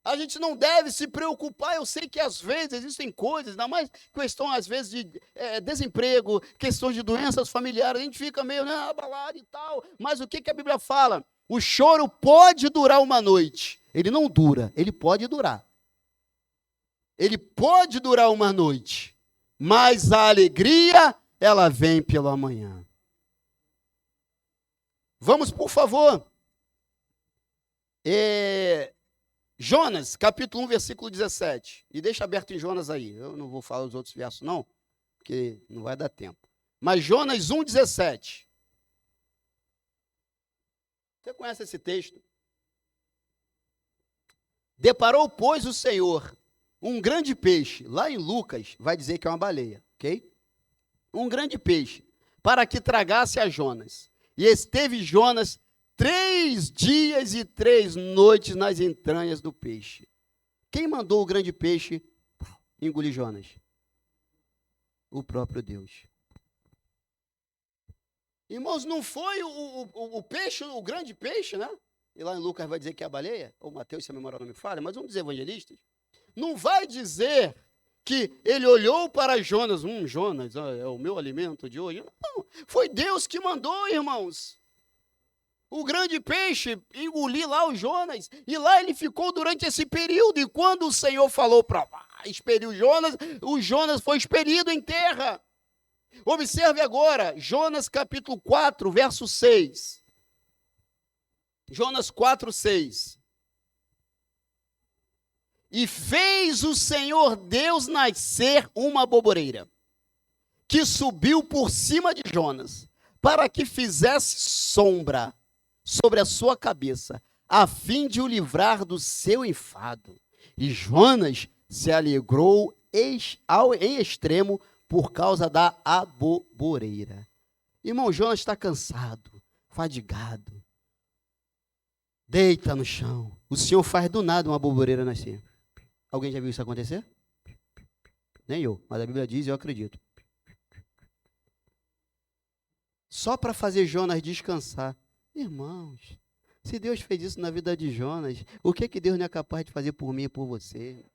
A gente não deve se preocupar, eu sei que às vezes existem coisas, ainda mais questão às vezes de desemprego, questões de doenças familiares, a gente fica meio abalado e tal, mas o que a Bíblia fala? O choro pode durar uma noite, ele não dura, ele pode durar. Ele pode durar uma noite, mas a alegria, ela vem pela manhã. Vamos, por favor. Jonas, capítulo 1, versículo 17. E deixa aberto em Jonas aí. Eu não vou falar os outros versos, não, porque não vai dar tempo. Mas Jonas 1, 17. Você conhece esse texto? Deparou, pois, o Senhor um grande peixe. Lá em Lucas, vai dizer que é uma baleia, ok? Um grande peixe, para que tragasse a Jonas. E esteve Jonas 3 dias e 3 noites nas entranhas do peixe. Quem mandou o grande peixe engolir Jonas? O próprio Deus. Irmãos, não foi o peixe, o grande peixe, né? E lá em Lucas vai dizer que é a baleia, ou Mateus, se a memória não me falha, mas um dos evangelistas. Não vai dizer que ele olhou para Jonas, Jonas é o meu alimento de hoje. Não, foi Deus que mandou, irmãos. O grande peixe engoliu lá o Jonas, e lá ele ficou durante esse período, e quando o Senhor falou para expelir o Jonas foi expelido em terra. Observe agora, Jonas capítulo 4, verso 6. Jonas 4, 6. E fez o Senhor Deus nascer uma boboreira, que subiu por cima de Jonas, para que fizesse sombra sobre a sua cabeça, a fim de o livrar do seu enfado. E Jonas se alegrou em extremo por causa da aboboreira. Irmão, Jonas está cansado, fadigado, deita no chão. O Senhor faz do nada uma aboboreira nascer. Alguém já viu isso acontecer? Nem eu, mas a Bíblia diz e eu acredito. Só para fazer Jonas descansar. Irmãos, se Deus fez isso na vida de Jonas, o que Deus não é capaz de fazer por mim e por você?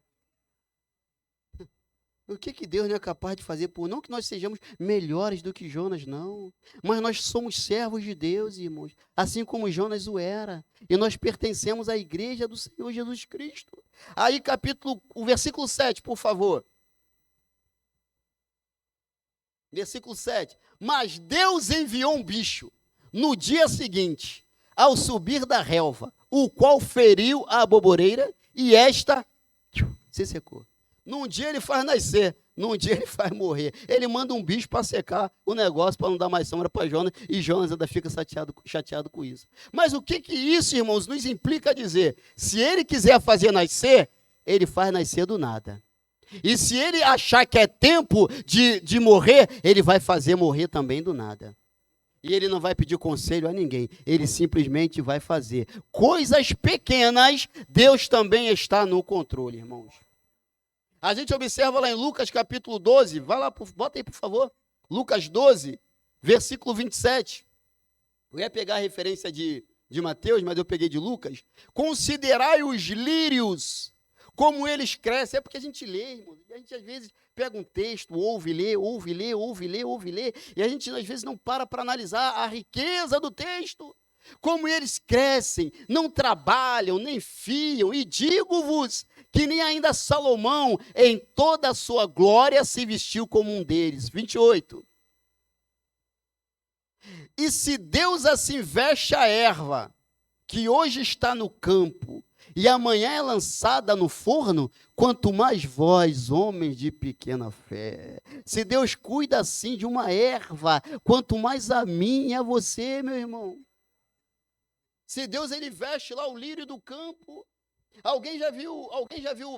O que Deus não é capaz de fazer por... Não que nós sejamos melhores do que Jonas, não. Mas nós somos servos de Deus, irmãos. Assim como Jonas o era. E nós pertencemos à igreja do Senhor Jesus Cristo. Aí o versículo 7, por favor. Versículo 7. Mas Deus enviou um bicho no dia seguinte, ao subir da relva, o qual feriu a aboboreira e esta se secou. Num dia ele faz nascer, num dia ele faz morrer. Ele manda um bicho para secar o negócio, para não dar mais sombra para Jonas, e Jonas ainda fica chateado com isso. Mas o que isso, irmãos, nos implica dizer? Se ele quiser fazer nascer, ele faz nascer do nada. E se ele achar que é tempo de morrer, ele vai fazer morrer também do nada. E ele não vai pedir conselho a ninguém, ele simplesmente vai fazer. Coisas pequenas, Deus também está no controle, irmãos. A gente observa lá em Lucas capítulo 12, vai lá, bota aí por favor, Lucas 12, versículo 27. Eu ia pegar a referência de Mateus, mas eu peguei de Lucas. Considerai os lírios, como eles crescem. É porque a gente lê, irmão. A gente às vezes pega um texto, ouve, lê, e a gente às vezes não para analisar a riqueza do texto. Como eles crescem, não trabalham, nem fiam, e digo-vos que nem ainda Salomão, em toda a sua glória, se vestiu como um deles. 28. E se Deus assim veste a erva, que hoje está no campo, e amanhã é lançada no forno, quanto mais vós, homens de pequena fé. Se Deus cuida assim de uma erva, quanto mais a mim e a você, meu irmão. Se Deus ele veste lá o lírio do campo, alguém já viu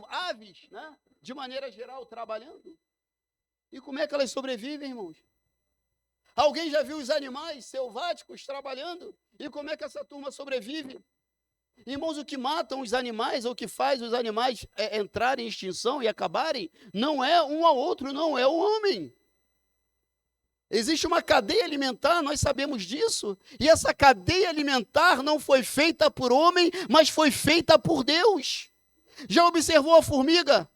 aves, né, de maneira geral, trabalhando? E como é que elas sobrevivem, irmãos? Alguém já viu os animais selváticos trabalhando? E como é que essa turma sobrevive? Irmãos, o que matam os animais, ou o que faz os animais entrarem em extinção e acabarem, não é um ao outro, não, é o homem. Existe uma cadeia alimentar, nós sabemos disso, e essa cadeia alimentar não foi feita por homem, mas foi feita por Deus. Já observou a formiga?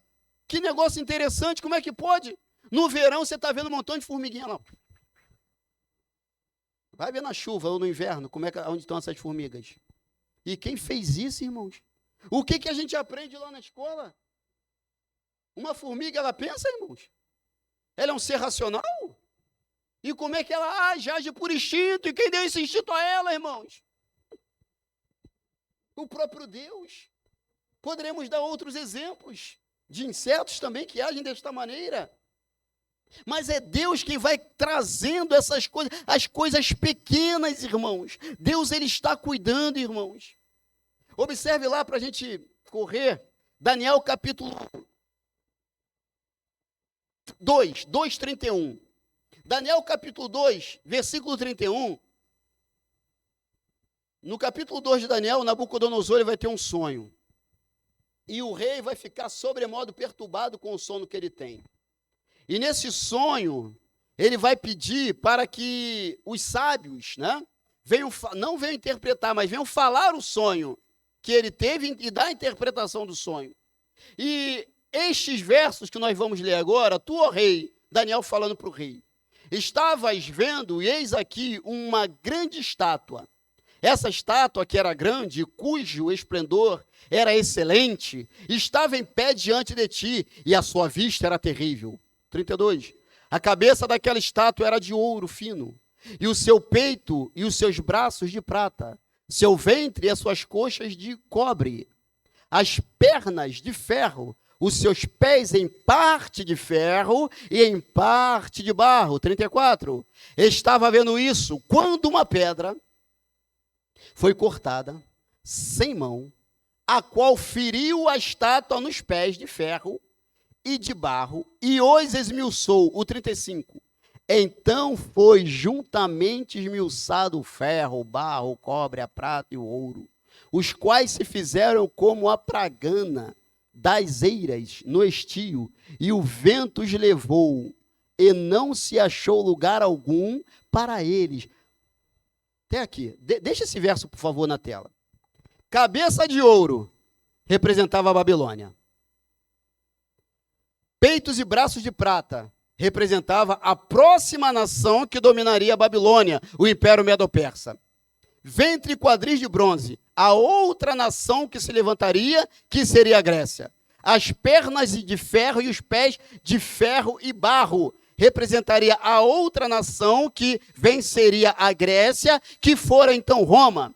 Que negócio interessante, como é que pode? No verão você está vendo um montão de formiguinha lá. Vai ver na chuva ou no inverno, onde estão essas formigas. E quem fez isso, irmãos? O que a gente aprende lá na escola? Uma formiga, ela pensa, irmãos? Ela é um ser racional? E como é que ela age por instinto? E quem deu esse instinto a ela, irmãos? O próprio Deus. Poderemos dar outros exemplos de insetos também que agem desta maneira. Mas é Deus quem vai trazendo essas coisas, as coisas pequenas, irmãos. Deus, ele está cuidando, irmãos. Observe lá para a gente correr, Daniel capítulo 2, 2:31. Daniel capítulo 2, versículo 31. No capítulo 2 de Daniel, Nabucodonosor ele vai ter um sonho. E o rei vai ficar sobremodo perturbado com o sono que ele tem. E nesse sonho, ele vai pedir para que os sábios, né, não venham interpretar, mas venham falar o sonho que ele teve e dar a interpretação do sonho. E estes versos que nós vamos ler agora, tu, ó rei, Daniel falando para o rei, estavas vendo, e eis aqui uma grande estátua. Essa estátua que era grande, cujo esplendor era excelente, estava em pé diante de ti, e a sua vista era terrível. 32. A cabeça daquela estátua era de ouro fino, e o seu peito e os seus braços de prata, seu ventre e as suas coxas de cobre, as pernas de ferro, os seus pés em parte de ferro e em parte de barro. 34. Estava vendo isso quando uma pedra foi cortada, sem mão, a qual feriu a estátua nos pés de ferro e de barro, e os esmiuçou. O 35. Então foi juntamente esmiuçado o ferro, o barro, o cobre, a prata e o ouro, os quais se fizeram como a pragana das eiras no estio, e o vento os levou, e não se achou lugar algum para eles. Até aqui, deixa esse verso, por favor, na tela. Cabeça de ouro representava a Babilônia. Peitos e braços de prata representava a próxima nação que dominaria a Babilônia, o Império Medo-Persa. Ventre e quadris de bronze, a outra nação que se levantaria, que seria a Grécia. As pernas de ferro e os pés de ferro e barro representaria a outra nação que venceria a Grécia, que fora então Roma.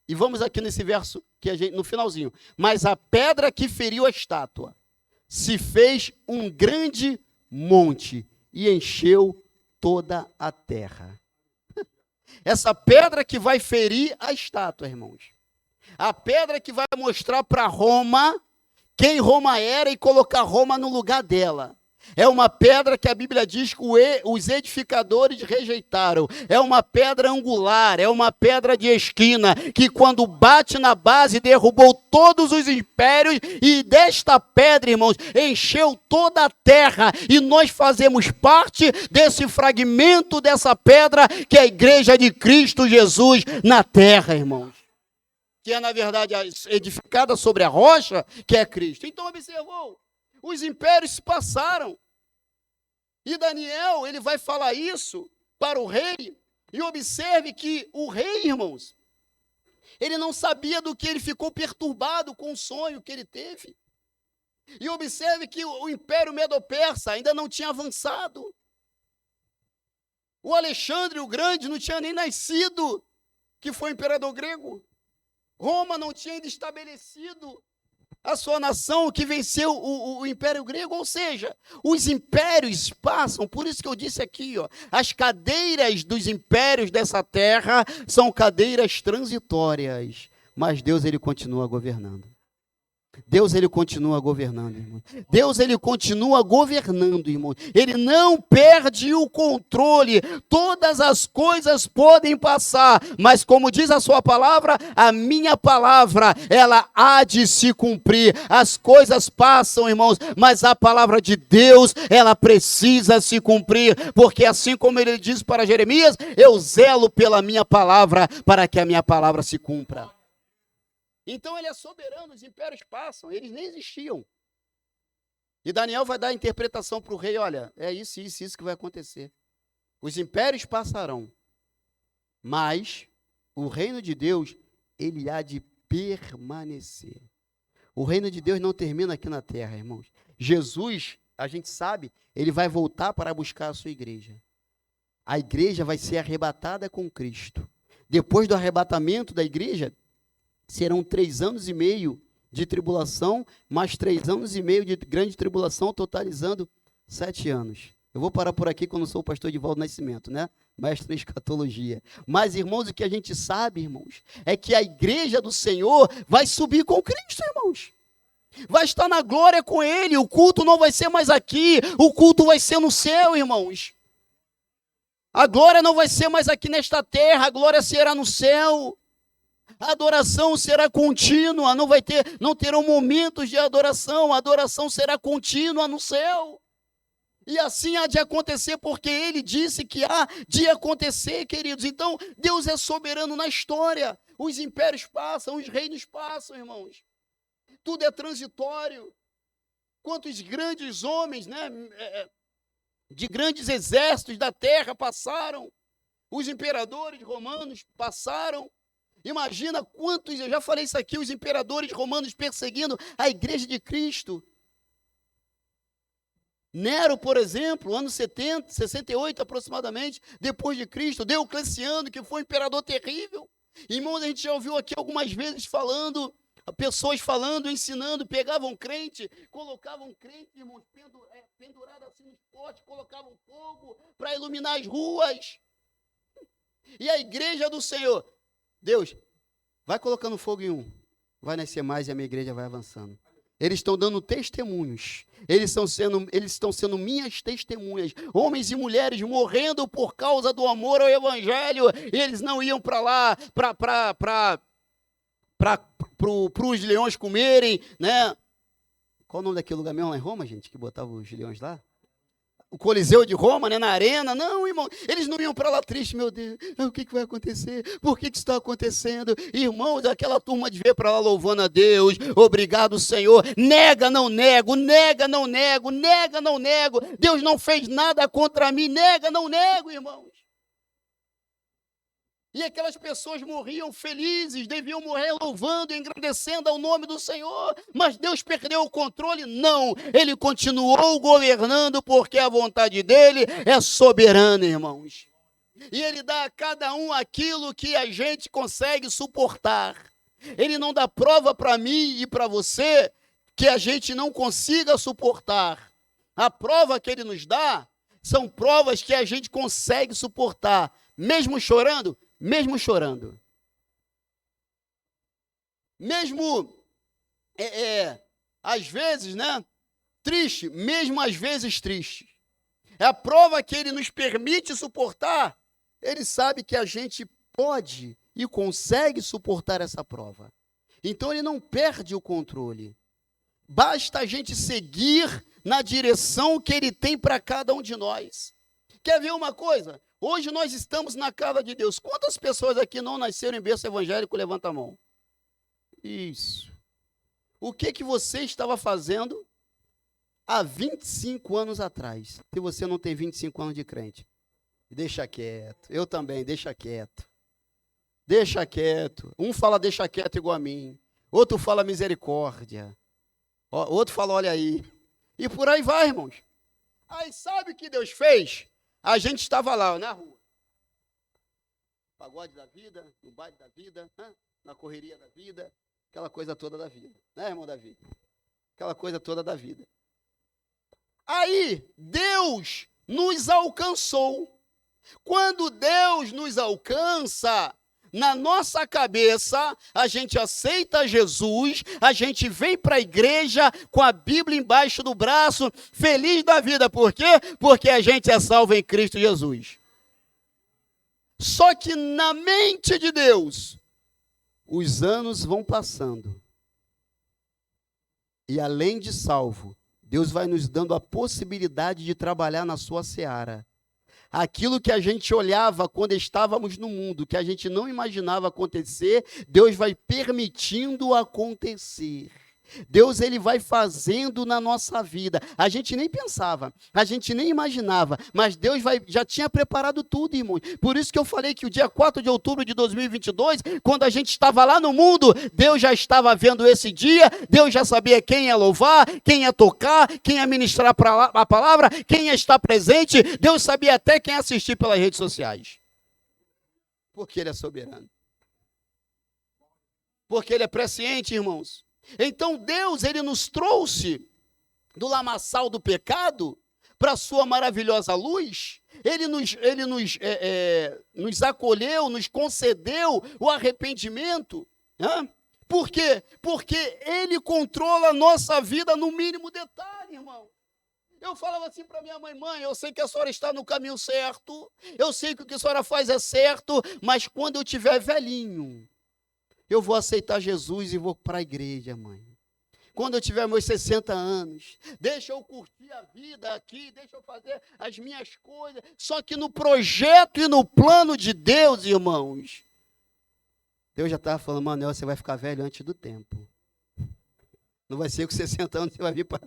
E vamos aqui nesse verso que no finalzinho. Mas a pedra que feriu a estátua se fez um grande monte e encheu toda a terra. Essa pedra que vai ferir a estátua, irmãos. A pedra que vai mostrar para Roma quem Roma era e colocar Roma no lugar dela. É uma pedra que a Bíblia diz que os edificadores rejeitaram. É uma pedra angular, é uma pedra de esquina, que quando bate na base derrubou todos os impérios, e desta pedra, irmãos, encheu toda a terra. E nós fazemos parte desse fragmento dessa pedra, que é a igreja de Cristo Jesus na terra, irmãos. Que é, na verdade, edificada sobre a rocha, que é Cristo. Então, observou? Os impérios se passaram. E Daniel, ele vai falar isso para o rei. E observe que o rei, irmãos, ele não sabia do que, ele ficou perturbado com o sonho que ele teve. E observe que o Império Medo-Persa ainda não tinha avançado. O Alexandre o Grande não tinha nem nascido, que foi imperador grego. Roma não tinha ainda estabelecido a sua nação, que venceu o Império Grego. Ou seja, os impérios passam. Por isso que eu disse aqui, ó, as cadeiras dos impérios dessa terra são cadeiras transitórias, mas Deus, ele continua governando. Deus, ele continua governando, irmão. Deus, ele continua governando, irmão. Ele não perde o controle. Todas as coisas podem passar, mas como diz a sua palavra, a minha palavra, ela há de se cumprir. As coisas passam, irmãos, mas a palavra de Deus, ela precisa se cumprir, porque assim como ele diz para Jeremias, eu zelo pela minha palavra, para que a minha palavra se cumpra. Então ele é soberano, os impérios passam, eles nem existiam. E Daniel vai dar a interpretação para o rei, olha, é isso que vai acontecer. Os impérios passarão, mas o reino de Deus, ele há de permanecer. O reino de Deus não termina aqui na terra, irmãos. Jesus, a gente sabe, ele vai voltar para buscar a sua igreja. A igreja vai ser arrebatada com Cristo. Depois do arrebatamento da igreja, serão 3 anos e meio de tribulação, mais 3 anos e meio de grande tribulação, totalizando 7 anos. Eu vou parar por aqui, que eu não sou o pastor Edivaldo Nascimento, né? Mestre em escatologia. Mas, irmãos, o que a gente sabe, irmãos, é que a igreja do Senhor vai subir com Cristo, irmãos. Vai estar na glória com Ele. O culto não vai ser mais aqui, o culto vai ser no céu, irmãos. A glória não vai ser mais aqui nesta terra, a glória será no céu. A adoração será contínua, não terão momentos de adoração, a adoração será contínua no céu. E assim há de acontecer, porque ele disse que há de acontecer, queridos. Então, Deus é soberano na história. Os impérios passam, os reinos passam, irmãos. Tudo é transitório. Quantos grandes homens, né, de grandes exércitos da terra passaram. Os imperadores romanos passaram. Imagina quantos, eu já falei isso aqui, os imperadores romanos perseguindo a igreja de Cristo. Nero, por exemplo, ano 68 aproximadamente, depois de Cristo. Diocleciano, que foi um imperador terrível. Irmãos, a gente já ouviu aqui algumas vezes pessoas falando, ensinando, pegavam crente, colocavam crente, irmãos, pendurado assim nos postes, colocavam fogo para iluminar as ruas. E a igreja do Senhor, Deus, vai colocando fogo em um, vai nascer mais e a minha igreja vai avançando. Eles estão dando testemunhos, eles estão sendo minhas testemunhas, homens e mulheres morrendo por causa do amor ao evangelho, e eles não iam para lá, para os leões comerem, né? Qual o nome daquele lugar mesmo lá em Roma, gente, que botava os leões lá? O Coliseu de Roma, né, na arena. Não, irmão, eles não iam para lá tristes, meu Deus, o que vai acontecer? Por que isso está acontecendo? Irmãos, aquela turma devia para lá louvando a Deus, obrigado, Senhor, nega, não nego, nega, não nego, nega, não nego, Deus não fez nada contra mim, nega, não nego, irmãos. E aquelas pessoas morriam felizes, deviam morrer louvando e engrandecendo ao nome do Senhor. Mas Deus perdeu o controle? Não, Ele continuou governando, porque a vontade dEle é soberana, irmãos. E Ele dá a cada um aquilo que a gente consegue suportar. Ele não dá prova para mim e para você que a gente não consiga suportar. A prova que Ele nos dá são provas que a gente consegue suportar, mesmo chorando. Mesmo chorando, mesmo, às vezes, né, triste, mesmo às vezes triste. É a prova que ele nos permite suportar. Ele sabe que a gente pode e consegue suportar essa prova. Então ele não perde o controle. Basta a gente seguir na direção que ele tem para cada um de nós. Quer ver uma coisa? Hoje nós estamos na casa de Deus. Quantas pessoas aqui não nasceram em berço evangélico? Levanta a mão. Isso. O que você estava fazendo há 25 anos atrás? Se você não tem 25 anos de crente. Deixa quieto. Eu também, deixa quieto. Deixa quieto. Um fala deixa quieto igual a mim. Outro fala misericórdia. Outro fala olha aí. E por aí vai, irmãos. Aí sabe o que Deus fez? A gente estava lá, na rua. Pagode da vida, no baile da vida, na correria da vida, aquela coisa toda da vida. Né, irmão Davi? Aquela coisa toda da vida. Aí, Deus nos alcançou. Quando Deus nos alcança, na nossa cabeça, a gente aceita Jesus, a gente vem para a igreja com a Bíblia embaixo do braço, feliz da vida. Por quê? Porque a gente é salvo em Cristo Jesus. Só que na mente de Deus, os anos vão passando. E além de salvo, Deus vai nos dando a possibilidade de trabalhar na sua seara. Aquilo que a gente olhava quando estávamos no mundo, que a gente não imaginava acontecer, Deus vai permitindo acontecer. Deus, ele vai fazendo na nossa vida. A gente nem pensava, a gente nem imaginava, mas Deus já tinha preparado tudo, irmãos. Por isso que eu falei que o dia 4 de outubro de 2022, quando a gente estava lá no mundo, Deus já estava vendo esse dia, Deus já sabia quem ia louvar, quem ia tocar, quem ia ministrar a palavra, quem ia estar presente. Deus sabia até quem ia assistir pelas redes sociais. Porque ele é soberano. Porque ele é presciente, irmãos. Então Deus, ele nos trouxe do lamaçal do pecado para a sua maravilhosa luz. Ele nos acolheu, nos concedeu o arrependimento. Por quê? Porque ele controla a nossa vida no mínimo detalhe, irmão. Eu falava assim para minha mãe, eu sei que a senhora está no caminho certo, eu sei que o que a senhora faz é certo, mas quando eu tiver velhinho, eu vou aceitar Jesus e vou para a igreja, mãe. Quando eu tiver meus 60 anos, deixa eu curtir a vida aqui, deixa eu fazer as minhas coisas. Só que no projeto e no plano de Deus, irmãos, Deus já estava falando, Manuel, você vai ficar velho antes do tempo. Não vai ser com 60 anos, você vai vir para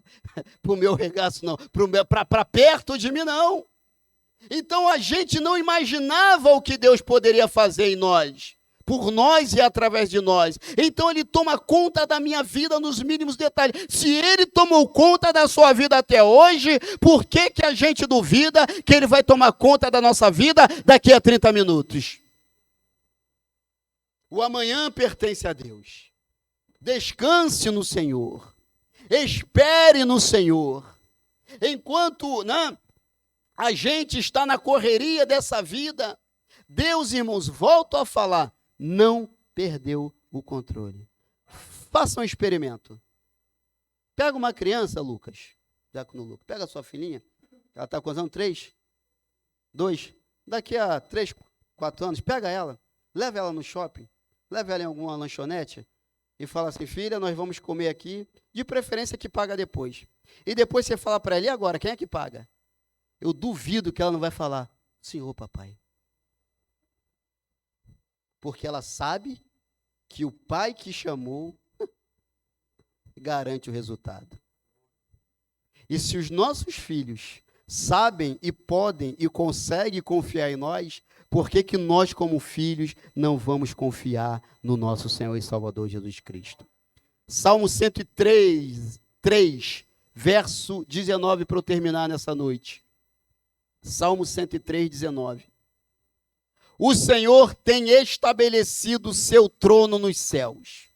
o meu regaço, não. Para perto de mim, não. Então a gente não imaginava o que Deus poderia fazer em nós. Por nós e através de nós. Então ele toma conta da minha vida nos mínimos detalhes. Se ele tomou conta da sua vida até hoje, por que a gente duvida que ele vai tomar conta da nossa vida daqui a 30 minutos? O amanhã pertence a Deus. Descanse no Senhor. Espere no Senhor. Enquanto a gente está na correria dessa vida, Deus, irmãos, volto a falar, não perdeu o controle. Faça um experimento. Pega uma criança, Lucas. Pega a sua filhinha. Ela está com quantos anos? 3? 2? Daqui a 3, 4 anos, pega ela. Leva ela no shopping. Leva ela em alguma lanchonete. E fala assim, filha, nós vamos comer aqui. De preferência que paga depois. E depois você fala para ela, e agora, quem é que paga? Eu duvido que ela não vai falar, Senhor, papai. Porque ela sabe que o pai que chamou garante o resultado. E se os nossos filhos sabem e podem e conseguem confiar em nós, por que nós, como filhos, não vamos confiar no nosso Senhor e Salvador Jesus Cristo? Salmo 103, verso 19, para eu terminar nessa noite. Salmo 103, 19. O Senhor tem estabelecido o seu trono nos céus,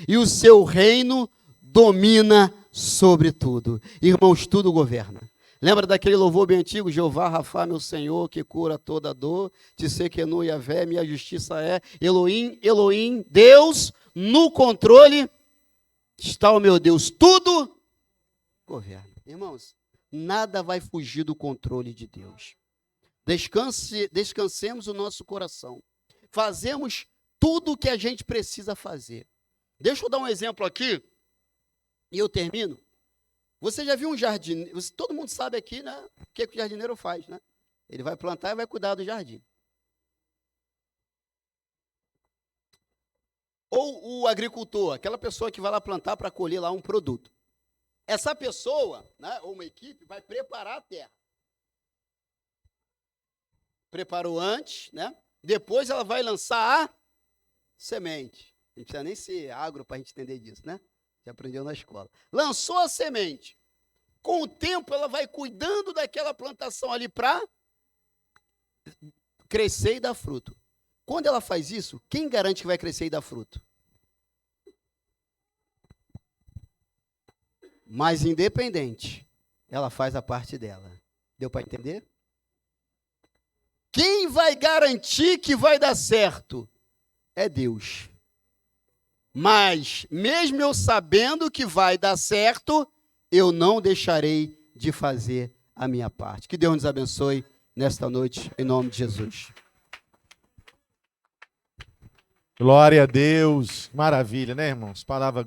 e o seu reino domina sobre tudo. Irmãos, tudo governa. Lembra daquele louvor bem antigo? Jeová, Rafá, meu Senhor, que cura toda dor, Tsequenu, Yavé, minha justiça é. Elohim, Elohim, Deus, no controle está o meu Deus. Tudo governa. Irmãos, nada vai fugir do controle de Deus. Descansemos o nosso coração. Fazemos tudo o que a gente precisa fazer. Deixa eu dar um exemplo aqui, e eu termino. Você já viu um jardineiro? Todo mundo sabe aqui, né? O que o jardineiro faz, né? Ele vai plantar e vai cuidar do jardim. Ou o agricultor, aquela pessoa que vai lá plantar para colher lá um produto. Essa pessoa, né, ou uma equipe, vai preparar a terra. Preparou antes, né? Depois ela vai lançar a semente. Não precisa nem ser agro para a gente entender disso, né? Já aprendeu na escola. Lançou a semente. Com o tempo, ela vai cuidando daquela plantação ali para crescer e dar fruto. Quando ela faz isso, quem garante que vai crescer e dar fruto? Mas independente, ela faz a parte dela. Deu para entender? Quem vai garantir que vai dar certo? É Deus. Mas, mesmo eu sabendo que vai dar certo, eu não deixarei de fazer a minha parte. Que Deus nos abençoe nesta noite, em nome de Jesus. Glória a Deus. Maravilha, né, irmãos? Palavra